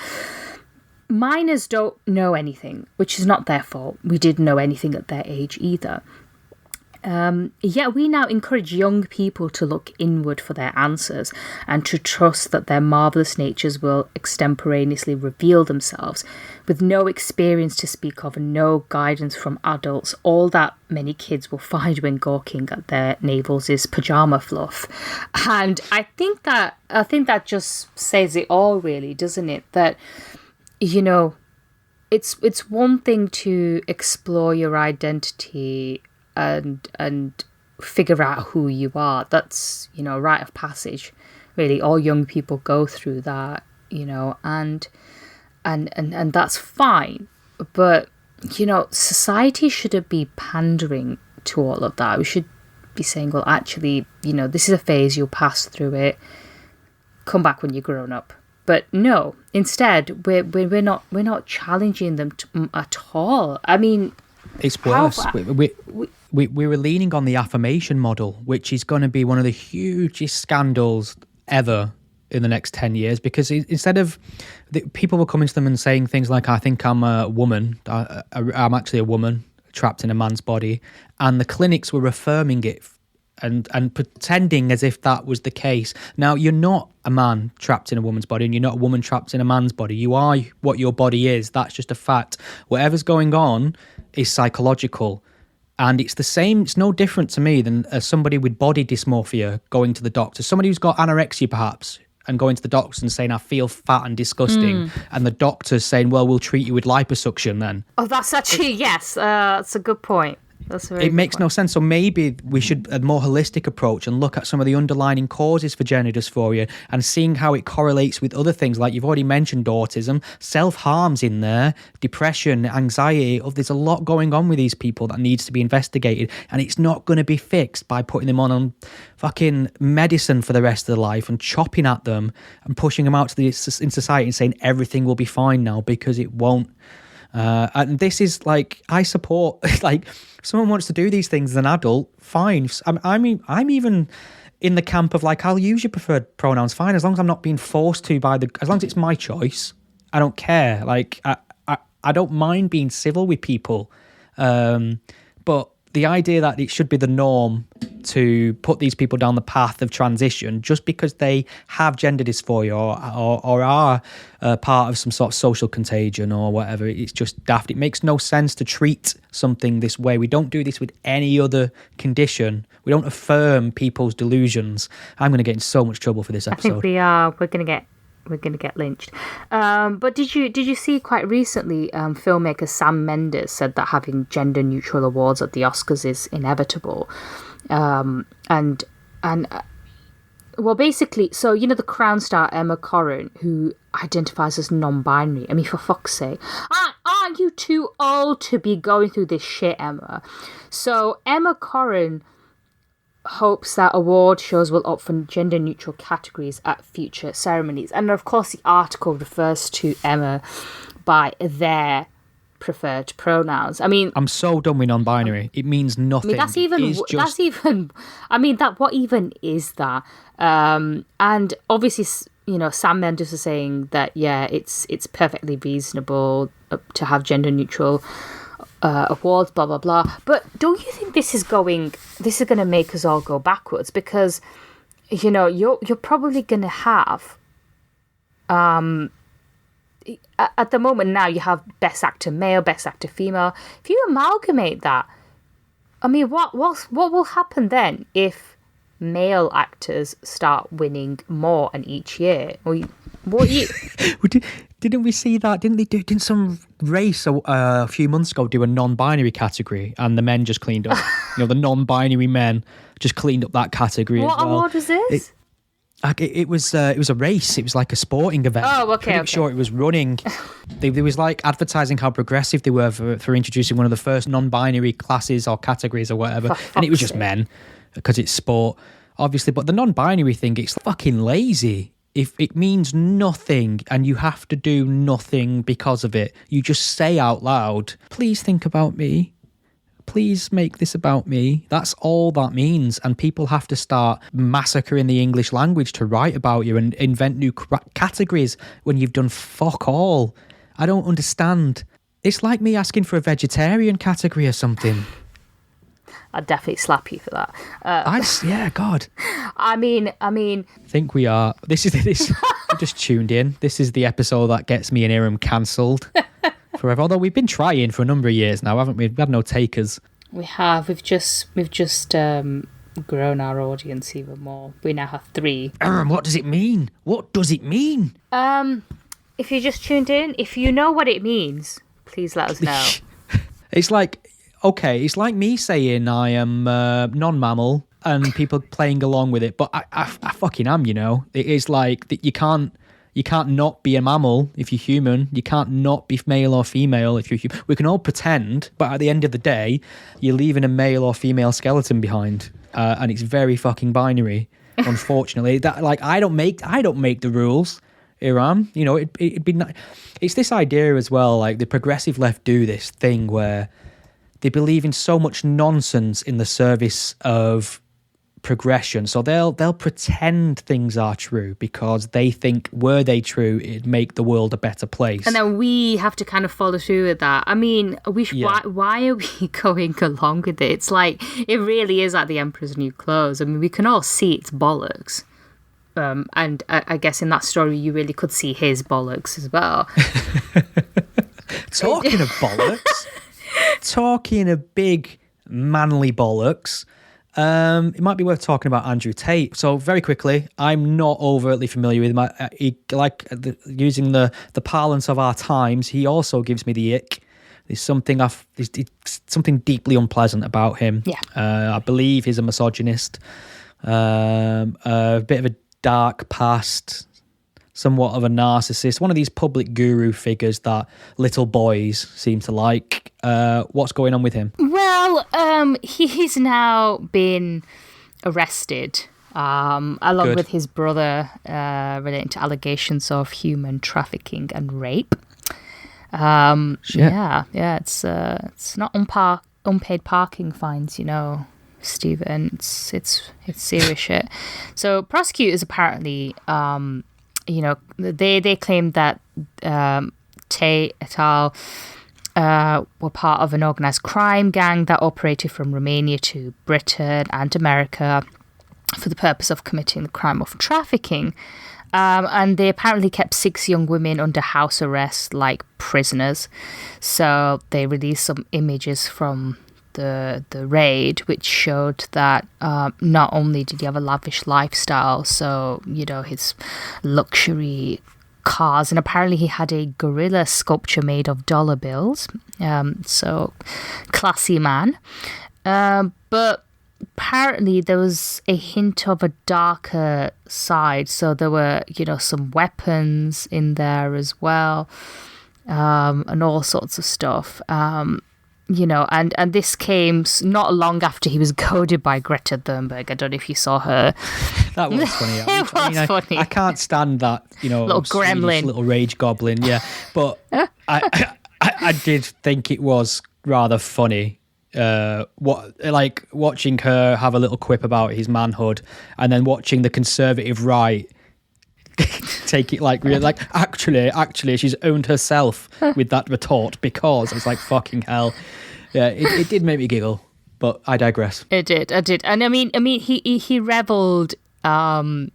minors don't know anything, which is not their fault. We didn't know anything at their age either. Yet we now encourage young people to look inward for their answers and to trust that their marvellous natures will extemporaneously reveal themselves, with no experience to speak of and no guidance from adults. All that many kids will find when gawking at their navels is pyjama fluff. And I think that just says it all, really, doesn't it? That, it's one thing to explore your identity and figure out who you are. That's, a rite of passage. Really, all young people go through that, and and that's fine. But, society shouldn't be pandering to all of that. We should be saying, well, actually, this is a phase, you'll pass through it. Come back when you're grown up. But no, instead, we're not challenging them at all. I mean, it's worse. We were leaning on the affirmation model, which is going to be one of the hugest scandals ever in the next 10 years, because instead of people were coming to them and saying things like, I think I'm a woman, I'm actually a woman trapped in a man's body, and the clinics were affirming it and pretending as if that was the case. Now, you're not a man trapped in a woman's body, and you're not a woman trapped in a man's body. You are what your body is. That's just a fact. Whatever's going on is psychological. And it's the same, it's no different to me than somebody with body dysmorphia going to the doctor. Somebody who's got anorexia, perhaps, and going to the doctor and saying, I feel fat and disgusting. And the doctor's saying, well, we'll treat you with liposuction then. Oh, that's actually, yes, that's a good point. It makes no sense. So maybe we should a more holistic approach and look at some of the underlying causes for gender dysphoria and seeing how it correlates with other things. Like you've already mentioned autism, self-harm's in there, depression, anxiety. Oh, there's a lot going on with these people that needs to be investigated, and it's not going to be fixed by putting them on fucking medicine for the rest of their life and chopping at them and pushing them out in society and saying everything will be fine now, because it won't. And this is like, I support, like, someone wants to do these things as an adult, fine. I'm even in the camp of like, I'll use your preferred pronouns, fine, as long as I'm not being forced to as long as it's my choice. I don't care. Like, I don't mind being civil with people. But the idea that it should be the norm to put these people down the path of transition just because they have gender dysphoria or are part of some sort of social contagion or whatever, it's just daft. It makes no sense to treat something this way. We don't do this with any other condition. We don't affirm people's delusions. I'm going to get in so much trouble for this episode. I think we are. We're going to get lynched. But did you see quite recently, filmmaker Sam Mendes said that having gender neutral awards at the Oscars is inevitable. Well, basically, so the Crown star Emma Corrin, who identifies as non-binary. I mean, for fuck's sake, aren't you too old to be going through this shit, Emma? So Emma Corrin hopes that award shows will opt for gender neutral categories at future ceremonies, and of course the article refers to Emma by their preferred pronouns. I mean, I'm so done with non-binary. It means nothing. I mean, what even is that? And obviously, Sam Mendes is saying that it's perfectly reasonable to have gender neutral awards, blah blah blah. But don't you think this is going to make us all go backwards? Because you're probably going to have at the moment now you have best actor male, best actor female. If you amalgamate that, I mean, what will happen then if male actors start winning more in each year? Didn't we see that? Didn't some race a few months ago do a non-binary category, and the men just cleaned up? The non-binary men just cleaned up that category. What as well. award was this? It was a race. It was like a sporting event. Oh, okay. Pretty sure it was running. There was like advertising how progressive they were for introducing one of the first non-binary classes or categories or whatever, and it was just men because it's sport, obviously. But the non-binary thing, it's fucking lazy. If it means nothing and you have to do nothing because of it, you just say out loud, please think about me. Please make this about me. That's all that means. And people have to start massacring the English language to write about you and invent new categories when you've done fuck all. I don't understand. It's like me asking for a vegetarian category or something. I'd definitely slap you for that. Yeah, God. I mean. I think we are. This. You just tuned in. This is the episode that gets me and Iram cancelled forever. Although we've been trying for a number of years now, haven't we? We've had no takers. We have. We've just grown our audience even more. We now have 3. Iram, what does it mean? What does it mean? If you just tuned in, if you know what it means, please let us know. It's like. Okay, it's like me saying I am non-mammal and people playing along with it, but I fucking am, It is like that you can't You can't not be a mammal if you're human. You can't not be male or female if you're human. We can all pretend, but at the end of the day, you're leaving a male or female skeleton behind, and it's very fucking binary. Unfortunately, that like I don't make the rules. Iram, you know, it'd be nice. It's this idea as well. Like the progressive left do this thing where they believe in so much nonsense in the service of progression, so they'll pretend things are true because they think were they true it'd make the world a better place, and then we have to kind of follow through with that. I mean, why are we going along with it? It's like it really is like the Emperor's New Clothes. I mean, we can all see it's bollocks, and I guess in that story you really could see his bollocks as well. Talking of bollocks, talking of big manly bollocks. It might be worth talking about Andrew Tate. So very quickly, I'm not overtly familiar with him. Using the parlance of our times, he also gives me the ick. There's something deeply unpleasant about him. Yeah. I believe he's a misogynist. A bit of a dark past. Somewhat of a narcissist. One of these public guru figures that little boys seem to like. What's going on with him? Well, he's now been arrested, along with his brother, relating to allegations of human trafficking and rape. Yeah, it's not unpaid parking fines, you know, Stephen. It's serious shit. So prosecutors apparently, you know, they claimed that Tate et al. Were part of an organised crime gang that operated from Romania to Britain and America for the purpose of committing the crime of trafficking. And they apparently kept 6 young women under house arrest like prisoners. So they released some images from the raid, which showed that not only did he have a lavish lifestyle, so, you know, his luxury cars, and apparently he had a gorilla sculpture made of dollar bills. So classy man. But apparently there was a hint of a darker side. So there were, you know, some weapons in there as well, and all sorts of stuff. You know, and this came not long after he was goaded by Greta Thunberg. I don't know if you saw her. That was funny. It was funny. I can't stand that, you know, little gremlin, little rage goblin. Yeah, but I did think it was rather funny. Watching her have a little quip about his manhood, and then watching the conservative right take it like really, like actually she's owned herself with that retort, because it's like fucking hell. Yeah, it did make me giggle, but I digress. I did, and I mean, he reveled in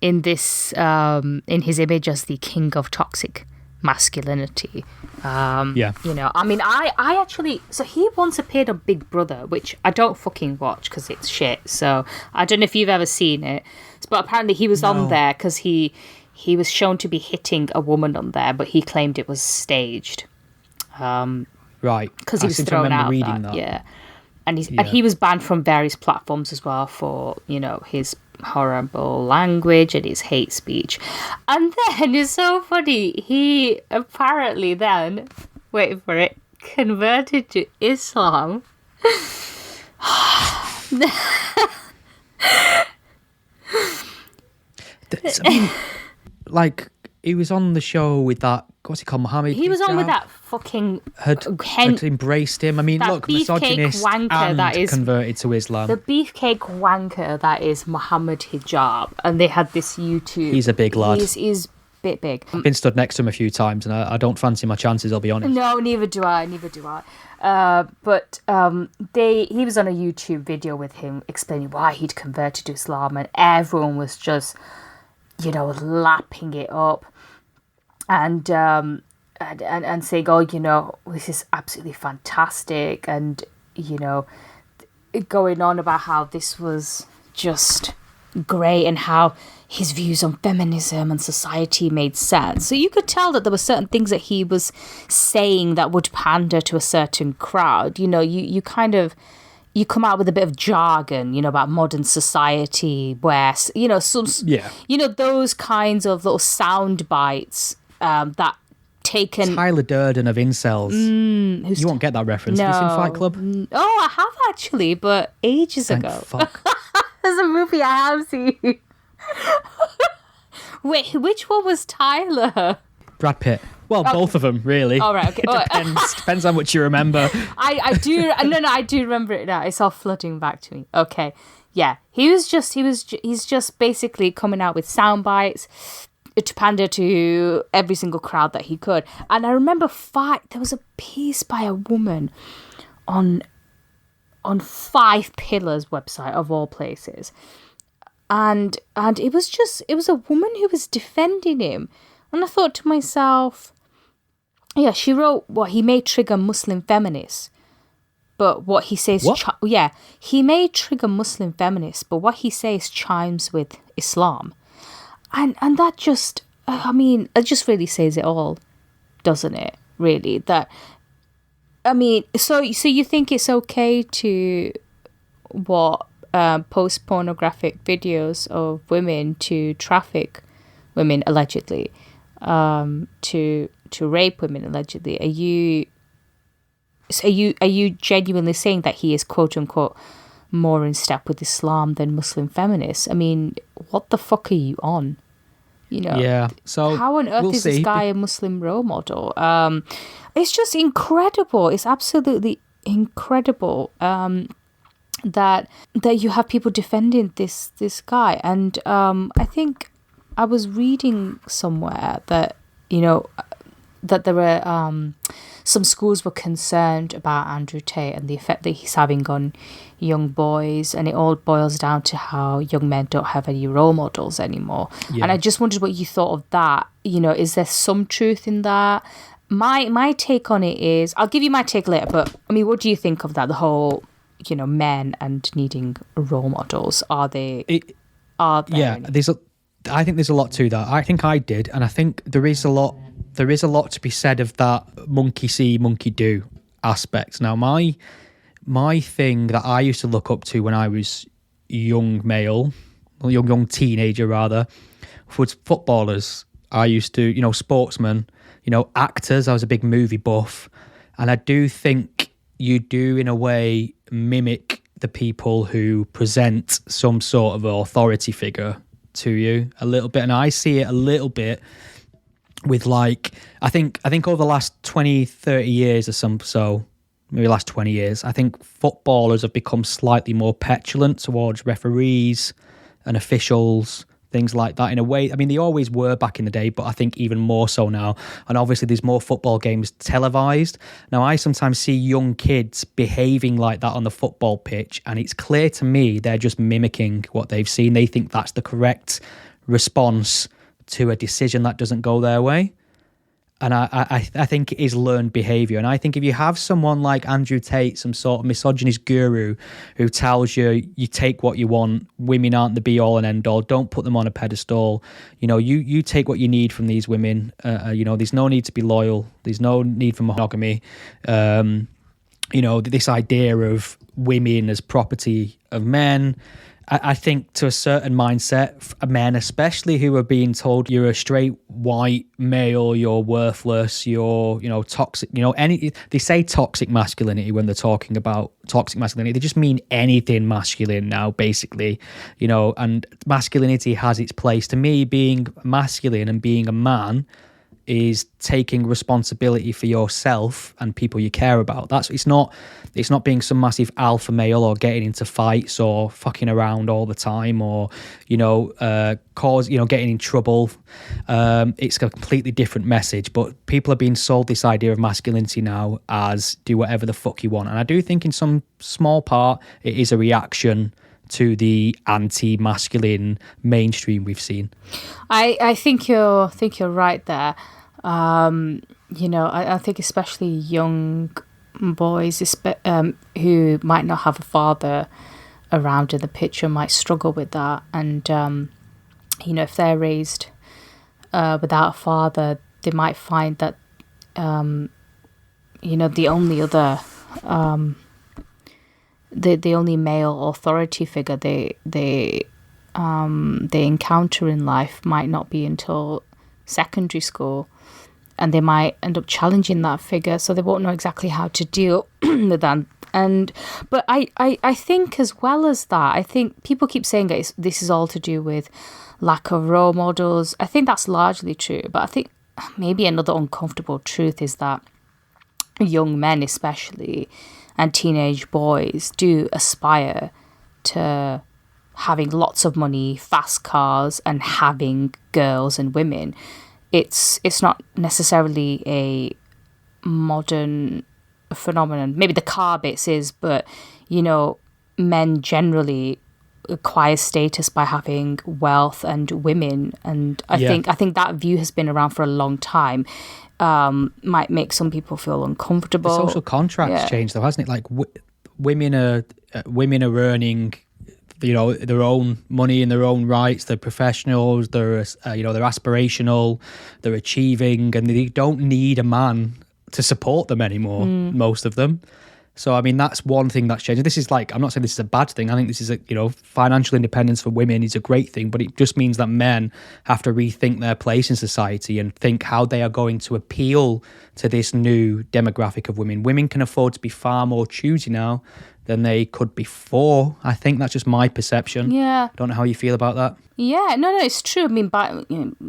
this in his image as the king of toxic masculinity. Yeah, you know, I mean, I actually, so he once appeared on Big Brother, which I don't fucking watch because it's shit. So I don't know if you've ever seen it, but apparently he was on there because he was shown to be hitting a woman on there, but he claimed it was staged. Right, because he was thrown out. That. Yeah, and he was banned from various platforms as well for, you know, his horrible language and his hate speech. And then it's so funny, he apparently then, wait for it, converted to Islam. I mean, like, he was on the show with that, what's he called, Mohammed? He was on with that fucking... Had embraced him. I mean, look, misogynist and that is, converted to Islam. The beefcake wanker that is Mohammed Hijab. And they had this YouTube... He's a big lad. He's a bit big. I've been stood next to him a few times, and I don't fancy my chances, I'll be honest. No, neither do I. But he was on a YouTube video with him explaining why he'd converted to Islam, and everyone was just, you know, lapping it up. And saying, oh, you know, this is absolutely fantastic, and, you know, going on about how this was just great and how his views on feminism and society made sense. So you could tell that there were certain things that he was saying that would pander to a certain crowd. You know, you kind of you come out with a bit of jargon, about modern society, where those kinds of little sound bites that taken. Tyler Durden of incels. You won't get that reference. No. Have you seen Fight Club? Oh, I have actually, but ages Thank ago. Fuck. There's a movie I have seen. Wait, which one was Tyler? Brad Pitt. Well, both of them, really. All right, okay. Depends how much you remember. I do. No, I do remember it now. It's all flooding back to me. Okay, yeah. He's just basically coming out with sound bites to pander to every single crowd that he could. And I remember there was a piece by a woman on Five Pillars website of all places, and it was a woman who was defending him, and I thought to myself, yeah, she wrote, he may trigger Muslim feminists, but what he says, he may trigger Muslim feminists, but what he says chimes with Islam. And that just, it just really says it all, doesn't it? Really, so you think it's okay to post pornographic videos of women to traffic women allegedly, to rape women allegedly? Are you genuinely saying that he is quote unquote more in step with Islam than Muslim feminists? I mean, what the fuck are you on? Yeah. So how on earth is this guy a Muslim role model? It's just incredible. It's absolutely incredible that you have people defending this guy. And I think I was reading somewhere that that there were some schools were concerned about Andrew Tate and the effect that he's having on young boys, and it all boils down to how young men don't have any role models anymore. Yeah. And I just wondered what you thought of that. Is there some truth in that? My take on it is, I'll give you my take later, but what do you think of that? The whole, men and needing role models. Are there? Yeah, I think there's a lot to that. I think I did, and I think there is a lot to be said of that monkey see, monkey do aspect. Now, my thing that I used to look up to when I was young teenager rather, was footballers. I used to, sportsmen, actors. I was a big movie buff, and I do think you do in a way mimic the people who present some sort of authority figure to you a little bit, and I see it a little bit with I think over the last 20-30 years or so, maybe last 20 years, I think footballers have become slightly more petulant towards referees and officials, things like that in a way. They always were back in the day, but I think even more so now. And obviously there's more football games televised. Now, I sometimes see young kids behaving like that on the football pitch, and it's clear to me they're just mimicking what they've seen. They think that's the correct response to a decision that doesn't go their way. And I think it is learned behaviour. And I think if you have someone like Andrew Tate, some sort of misogynist guru who tells you take what you want, women aren't the be-all and end-all, don't put them on a pedestal, you take what you need from these women, there's no need to be loyal, there's no need for monogamy, this idea of women as property of men. I think to a certain mindset, men especially, who are being told you're a straight white male, you're worthless, you're, toxic, they say toxic masculinity when they're talking about toxic masculinity. They just mean anything masculine now, basically, and masculinity has its place. To me, being masculine and being a man is taking responsibility for yourself and people you care about. It's not being some massive alpha male or getting into fights or fucking around all the time or getting in trouble. It's a completely different message, but people are being sold this idea of masculinity now as do whatever the fuck you want. And I do think in some small part it is a reaction to the anti-masculine mainstream we've seen. I think you're right there. I think especially young boys who might not have a father around in the picture might struggle with that. And, if they're raised without a father, they might find that, the only other the only male authority figure they encounter in life might not be until secondary school, and they might end up challenging that figure, so they won't know exactly how to deal with that. But I think, as well as that, I think people keep saying that this is all to do with lack of role models. I think that's largely true, but I think maybe another uncomfortable truth is that young men especially, and teenage boys, do aspire to having lots of money, fast cars, and having girls and women. It's not necessarily a modern phenomenon. Maybe the car bits is, but, you know, men generally acquire status by having wealth and women. And I think that view has been around for a long time. Might make some people feel uncomfortable. The social contract's changed, though, hasn't it? Like women are earning, you know, their own money in their own rights. They're professionals. They're they're aspirational. They're achieving, and they don't need a man to support them anymore. Most of them. So, I mean, that's one thing that's changed. This is like, I'm not saying this is a bad thing. I think this is financial independence for women is a great thing, but it just means that men have to rethink their place in society and think how they are going to appeal to this new demographic of women. Women can afford to be far more choosy now than they could before. I think that's just my perception. Yeah. I don't know how you feel about that. Yeah, no, it's true. I mean,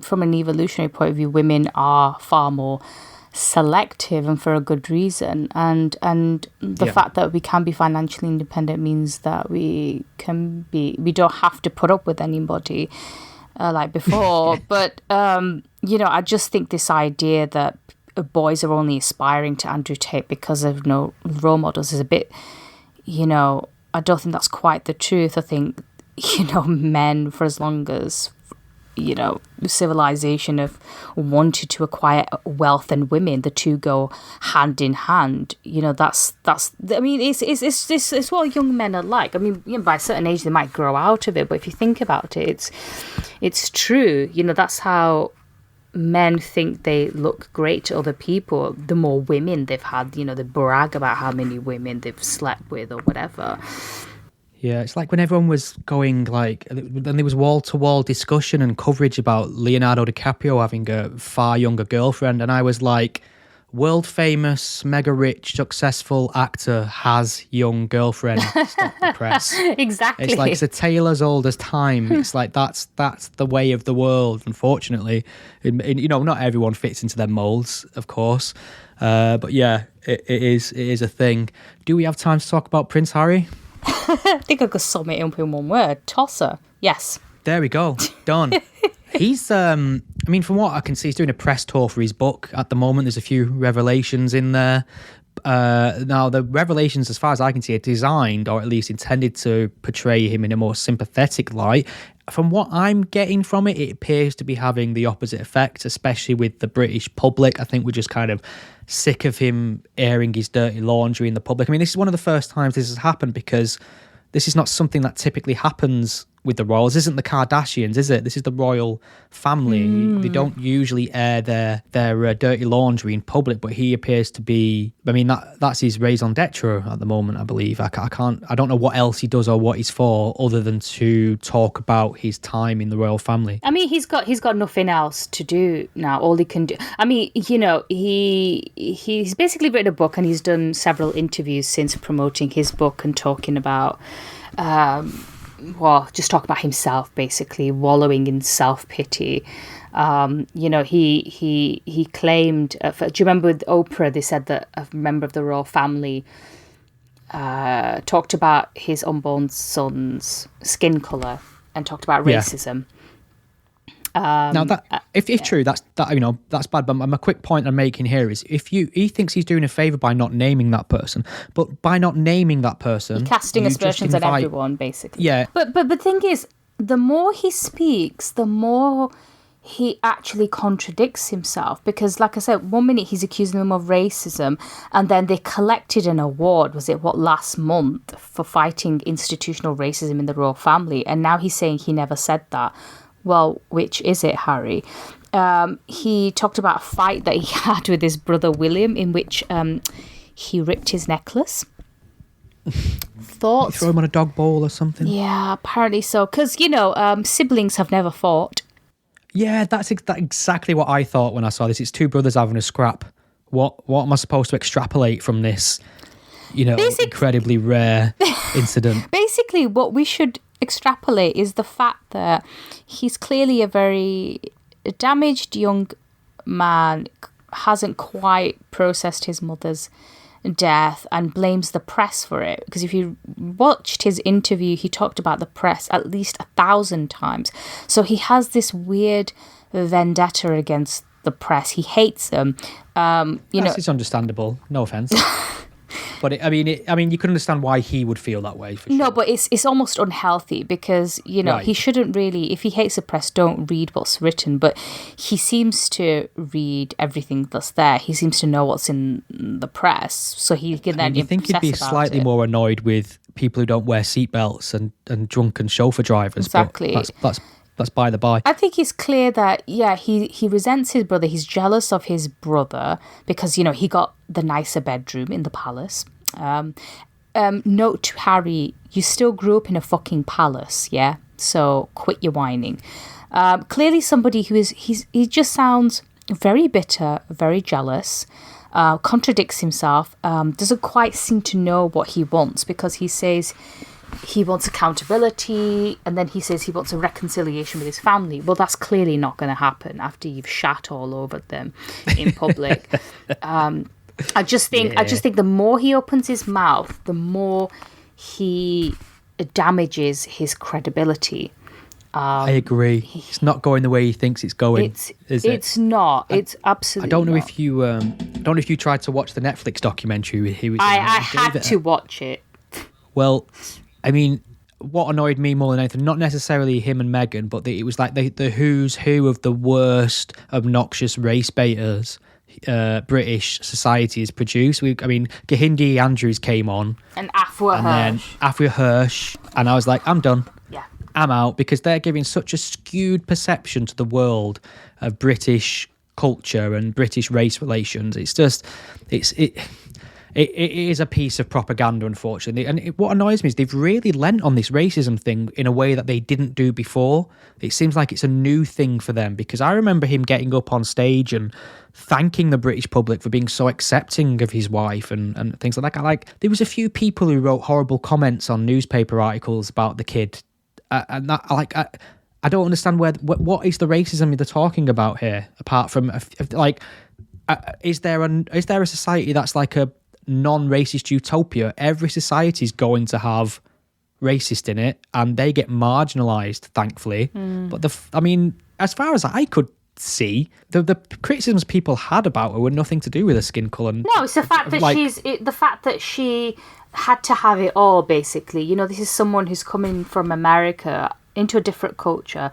from an evolutionary point of view, women are far more selective, and for a good reason, and the fact that we can be financially independent means that we don't have to put up with anybody like before. But I just think this idea that boys are only aspiring to Andrew Tate because of no role models is a bit, I don't think that's quite the truth. I think men, for as long as civilization have wanted to acquire wealth and women, the two go hand in hand. That's I mean, it's what young men are like. I mean, by a certain age they might grow out of it, but if you think about it, it's true. That's how men think they look great to other people. The more women they've had, they brag about how many women they've slept with or whatever. Yeah, it's like when everyone was going then there was wall-to-wall discussion and coverage about Leonardo DiCaprio having a far younger girlfriend, and I was like, world-famous, mega-rich, successful actor has young girlfriend. Stop the press. Exactly. It's like it's a tale as old as time. It's like that's the way of the world, unfortunately. Not everyone fits into their molds, of course. But yeah, it is a thing. Do we have time to talk about Prince Harry? I think I could sum it up in one word. Tosser. Yes. There we go. Done. He's, from what I can see, he's doing a press tour for his book at the moment. There's a few revelations in there. Now, the revelations, as far as I can see, are designed, or at least intended to portray him in a more sympathetic light. From what I'm getting from it, it appears to be having the opposite effect, especially with the British public. I think we're just kind of sick of him airing his dirty laundry in the public. I mean, this is one of the first times this has happened, because this is not something that typically happens with the royals. This isn't the Kardashians, is it? This is the royal family. They don't usually air their dirty laundry in public, but he appears to be. I mean, that's his raison d'etre at the moment, I believe. I don't know what else he does or what he's for, other than to talk about his time in the royal family. I mean, he's got nothing else to do now. All he can do. I mean, he's basically written a book, and he's done several interviews since promoting his book and talking about. Just talk about himself, basically wallowing in self-pity. He claimed. Do you remember with Oprah? They said that a member of the royal family talked about his unborn son's skin color and talked about racism. Now that if true, that's bad. But my quick point I'm making here is, he thinks he's doing a favor by not naming that person, but by not naming that person, casting aspersions at everyone, basically. Yeah. But the thing is, the more he speaks, the more he actually contradicts himself, because, like I said, 1 minute he's accusing them of racism, and then they collected an award, last month, for fighting institutional racism in the royal family, and now he's saying he never said that. Well, which is it, Harry? He talked about a fight that he had with his brother William, in which he ripped his necklace. Thoughts? Throw him on a dog bowl or something. Yeah, apparently so. Because, siblings have never fought. Yeah, that's exactly what I thought when I saw this. It's two brothers having a scrap. What am I supposed to extrapolate from this, incredibly rare incident? Basically, what we should extrapolate is the fact that he's clearly a very damaged young man, hasn't quite processed his mother's death and blames the press for it. Because if you watched his interview, he talked about the press at least 1,000 times. So he has this weird vendetta against the press. He hates them. It's understandable. No offense. But you can understand why he would feel that way. For sure. No, but it's almost unhealthy because Right. he shouldn't really. If he hates the press, don't read what's written. But he seems to read everything that's there. He seems to know what's in the press, so he can then. You think he'd be slightly more annoyed with people who don't wear seatbelts and drunken chauffeur drivers? Exactly. But that's by the by. I think it's clear that he resents his brother. He's jealous of his brother because he got the nicer bedroom in the palace. Note to Harry: you still grew up in a fucking palace, yeah. So quit your whining. Clearly, somebody who he just sounds very bitter, very jealous. Contradicts himself. Doesn't quite seem to know what he wants because he says he wants accountability, and then he says he wants a reconciliation with his family. Well, that's clearly not going to happen after you've shat all over them in public. I just think the more he opens his mouth, the more he damages his credibility. I agree. It's not going the way he thinks it's going. It's not. It's absolutely. I don't know not. if you tried to watch the Netflix documentary. I had to watch it. Well, what annoyed me more than anything, not necessarily him and Meghan, but it was like the who's who of the worst obnoxious race baiters British society has produced. Gahindi Andrews came on. And Afua Hirsch. And I was like, I'm done. Yeah. I'm out, because they're giving such a skewed perception to the world of British culture and British race relations. It's just, it is a piece of propaganda, unfortunately. And what annoys me is they've really lent on this racism thing in a way that they didn't do before. It seems like it's a new thing for them, because I remember him getting up on stage and thanking the British public for being so accepting of his wife and things like that. There was a few people who wrote horrible comments on newspaper articles about the kid. And that, I don't understand what is the racism they're talking about here, apart from is there a society that's like a non-racist utopia? Every society is going to have racist in it, and they get marginalized, thankfully. But as far as I could see, the criticisms people had about her were nothing to do with her skin color. No, it's the fact that she had to have it all, basically. This is someone who's coming from America into a different culture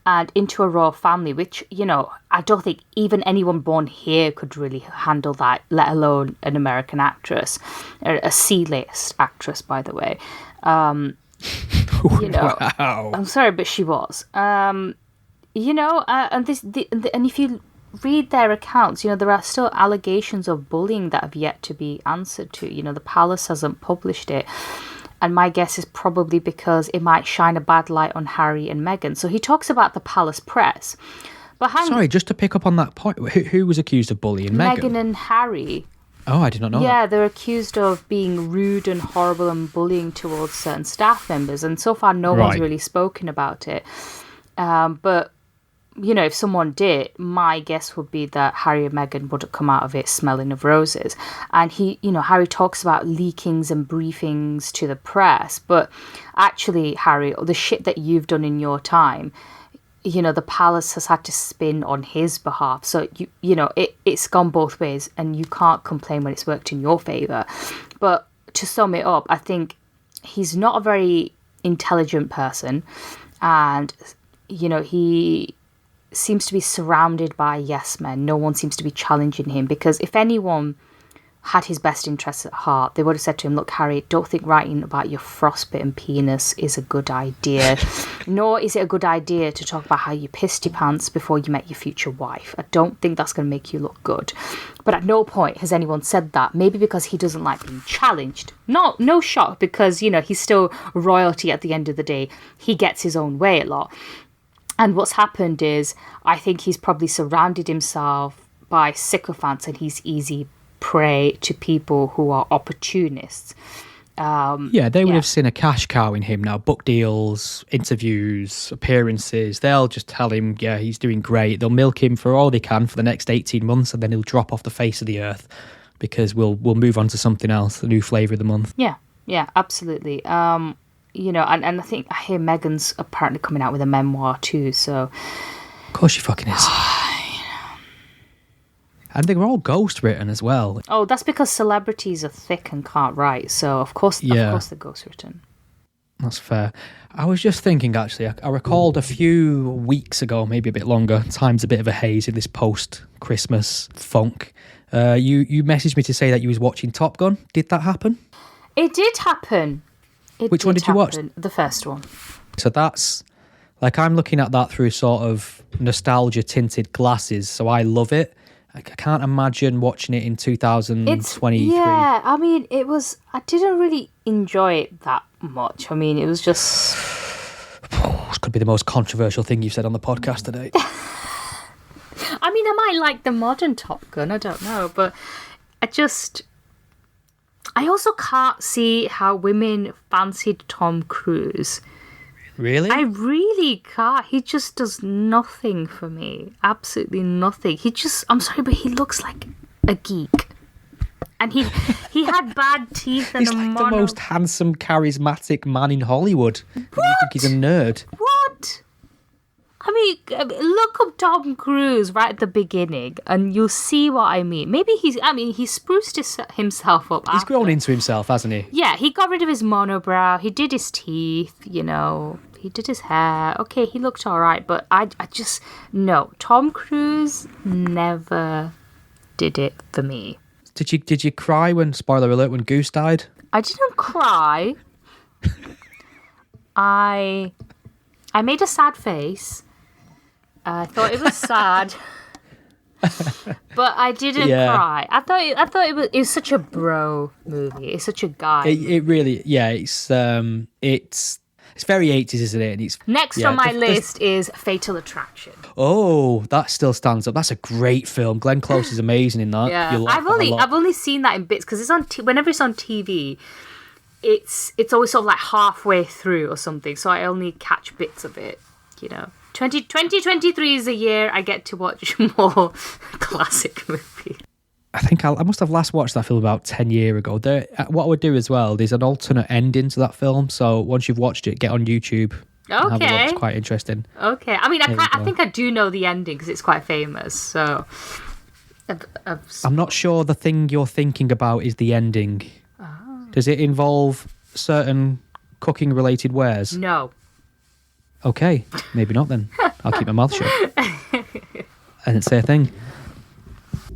and into a royal family, which, I don't think even anyone born here could really handle that, let alone an American actress, a C-list actress, by the way. Wow. I'm sorry, but she was. And if you read their accounts, there are still allegations of bullying that have yet to be answered to. The palace hasn't published it. And my guess is probably because it might shine a bad light on Harry and Meghan. So he talks about the palace press. But sorry, just to pick up on that point, who was accused of bullying? Meghan and Harry. Oh, I did not know Yeah, that. they're accused of being rude and horrible and bullying towards certain staff members. And so far, no one's really spoken about it. But if someone did, my guess would be that Harry and Meghan wouldn't come out of it smelling of roses. And Harry talks about leakings and briefings to the press, but actually, Harry, the shit that you've done in your time, the palace has had to spin on his behalf. So it's gone both ways, and you can't complain when it's worked in your favour. But to sum it up, I think he's not a very intelligent person, and he seems to be surrounded by yes men. No one seems to be challenging him, because if anyone had his best interests at heart, they would have said to him, look, Harry, don't think writing about your frostbitten penis is a good idea. Nor is it a good idea to talk about how you pissed your pants before you met your future wife. I don't think that's going to make you look good. But at no point has anyone said that. Maybe because he doesn't like being challenged. No shock, because, you know, he's still royalty at the end of the day. He gets his own way a lot. And what's happened is, I think he's probably surrounded himself by sycophants, and he's easy prey to people who are opportunists. They would have seen a cash cow in him now. Book deals, interviews, appearances. They'll just tell him, yeah, he's doing great. They'll milk him for all they can for the next 18 months, and then he'll drop off the face of the earth because we'll move on to something else, the new flavour of the month. Yeah, absolutely. You know, and I think I hear Meghan's apparently coming out with a memoir too, so... Of course she fucking is. And they're all ghost written as well. Oh, that's because celebrities are thick and can't write, so of course they're ghost written. That's fair. I was just thinking, actually, I recalled a few weeks ago, maybe a bit longer, time's a bit of a haze in this post-Christmas funk. You messaged me to say that you was watching Top Gun. Did that happen? It did happen. Which one did you watch? The first one. So that's, like, I'm looking at that through sort of nostalgia-tinted glasses, so I love it. I can't imagine watching it in 2023. Yeah, I mean, I didn't really enjoy it that much. I mean, it was just... This could be the most controversial thing you've said on the podcast today. I mean, I might like the modern Top Gun, I don't know, but I also can't see how women fancied Tom Cruise. Really? I really can't. He just does nothing for me. Absolutely nothing. I'm sorry, but he looks like a geek. And he had bad teeth and he's like the most handsome, charismatic man in Hollywood. What? You think he's a nerd? What? I mean, look up Tom Cruise right at the beginning and you'll see what I mean. Maybe he spruced himself up. He's grown into himself, hasn't he? Yeah, he got rid of his monobrow. He did his teeth, you know. He did his hair. Okay, he looked all right, but I just... No, Tom Cruise never did it for me. Did you cry when, spoiler alert, when Goose died? I didn't cry. I made a sad face. I thought it was sad, but I didn't cry. I thought it was such a bro movie. It's such a guy. It really, it's very 80s, isn't it? And it's next on my list is Fatal Attraction. Oh, that still stands up. That's a great film. Glenn Close is amazing in that. Yeah, I've only seen that in bits because it's on. Whenever it's on TV, it's always sort of like halfway through or something. So I only catch bits of it. You know, 2023 is a year I get to watch more classic movies. I think I must have last watched that film about 10 years ago. What I would do as well, there's an alternate ending to that film. So once you've watched it, get on YouTube. Okay. Have a look. It's quite interesting. Okay. I mean, I think I do know the ending because it's quite famous. So I'm not sure the thing you're thinking about is the ending. Oh. Does it involve certain cooking-related wares? No. Okay. Maybe not then. I'll keep my mouth shut. I didn't say a thing.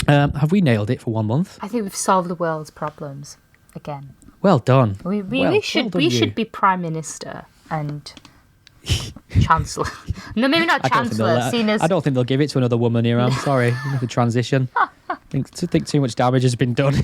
Have we nailed it for 1 month? I think we've solved the world's problems again. Well done. We should be Prime Minister and Chancellor. No, maybe not Chancellor. I don't think they'll give it to another woman here. I'm sorry. The transition. I think too much damage has been done.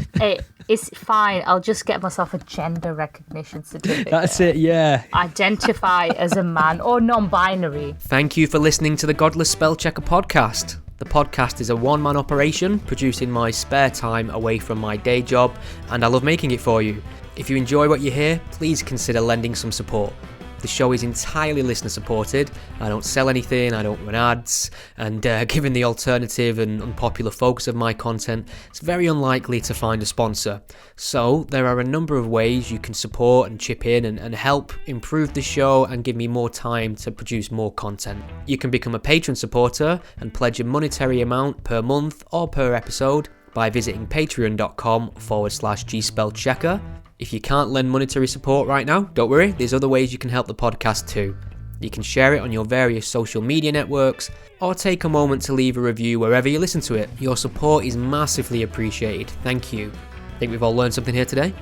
It's fine. I'll just get myself a gender recognition certificate. That's it, yeah. Identify as a man or non-binary. Thank you for listening to the Godless Spell Checker podcast. The podcast is a one-man operation, produced in my spare time away from my day job, and I love making it for you. If you enjoy what you hear, please consider lending some support. The show is entirely listener supported. I don't sell anything, I don't run ads, and given the alternative and unpopular focus of my content, it's very unlikely to find a sponsor. So there are a number of ways you can support and chip in and help improve the show and give me more time to produce more content. You can become a patron supporter and pledge a monetary amount per month or per episode by visiting patreon.com/gspellchecker. If you can't lend monetary support right now, don't worry, there's other ways you can help the podcast too. You can share it on your various social media networks, or take a moment to leave a review wherever you listen to it. Your support is massively appreciated, thank you. Think we've all learned something here today?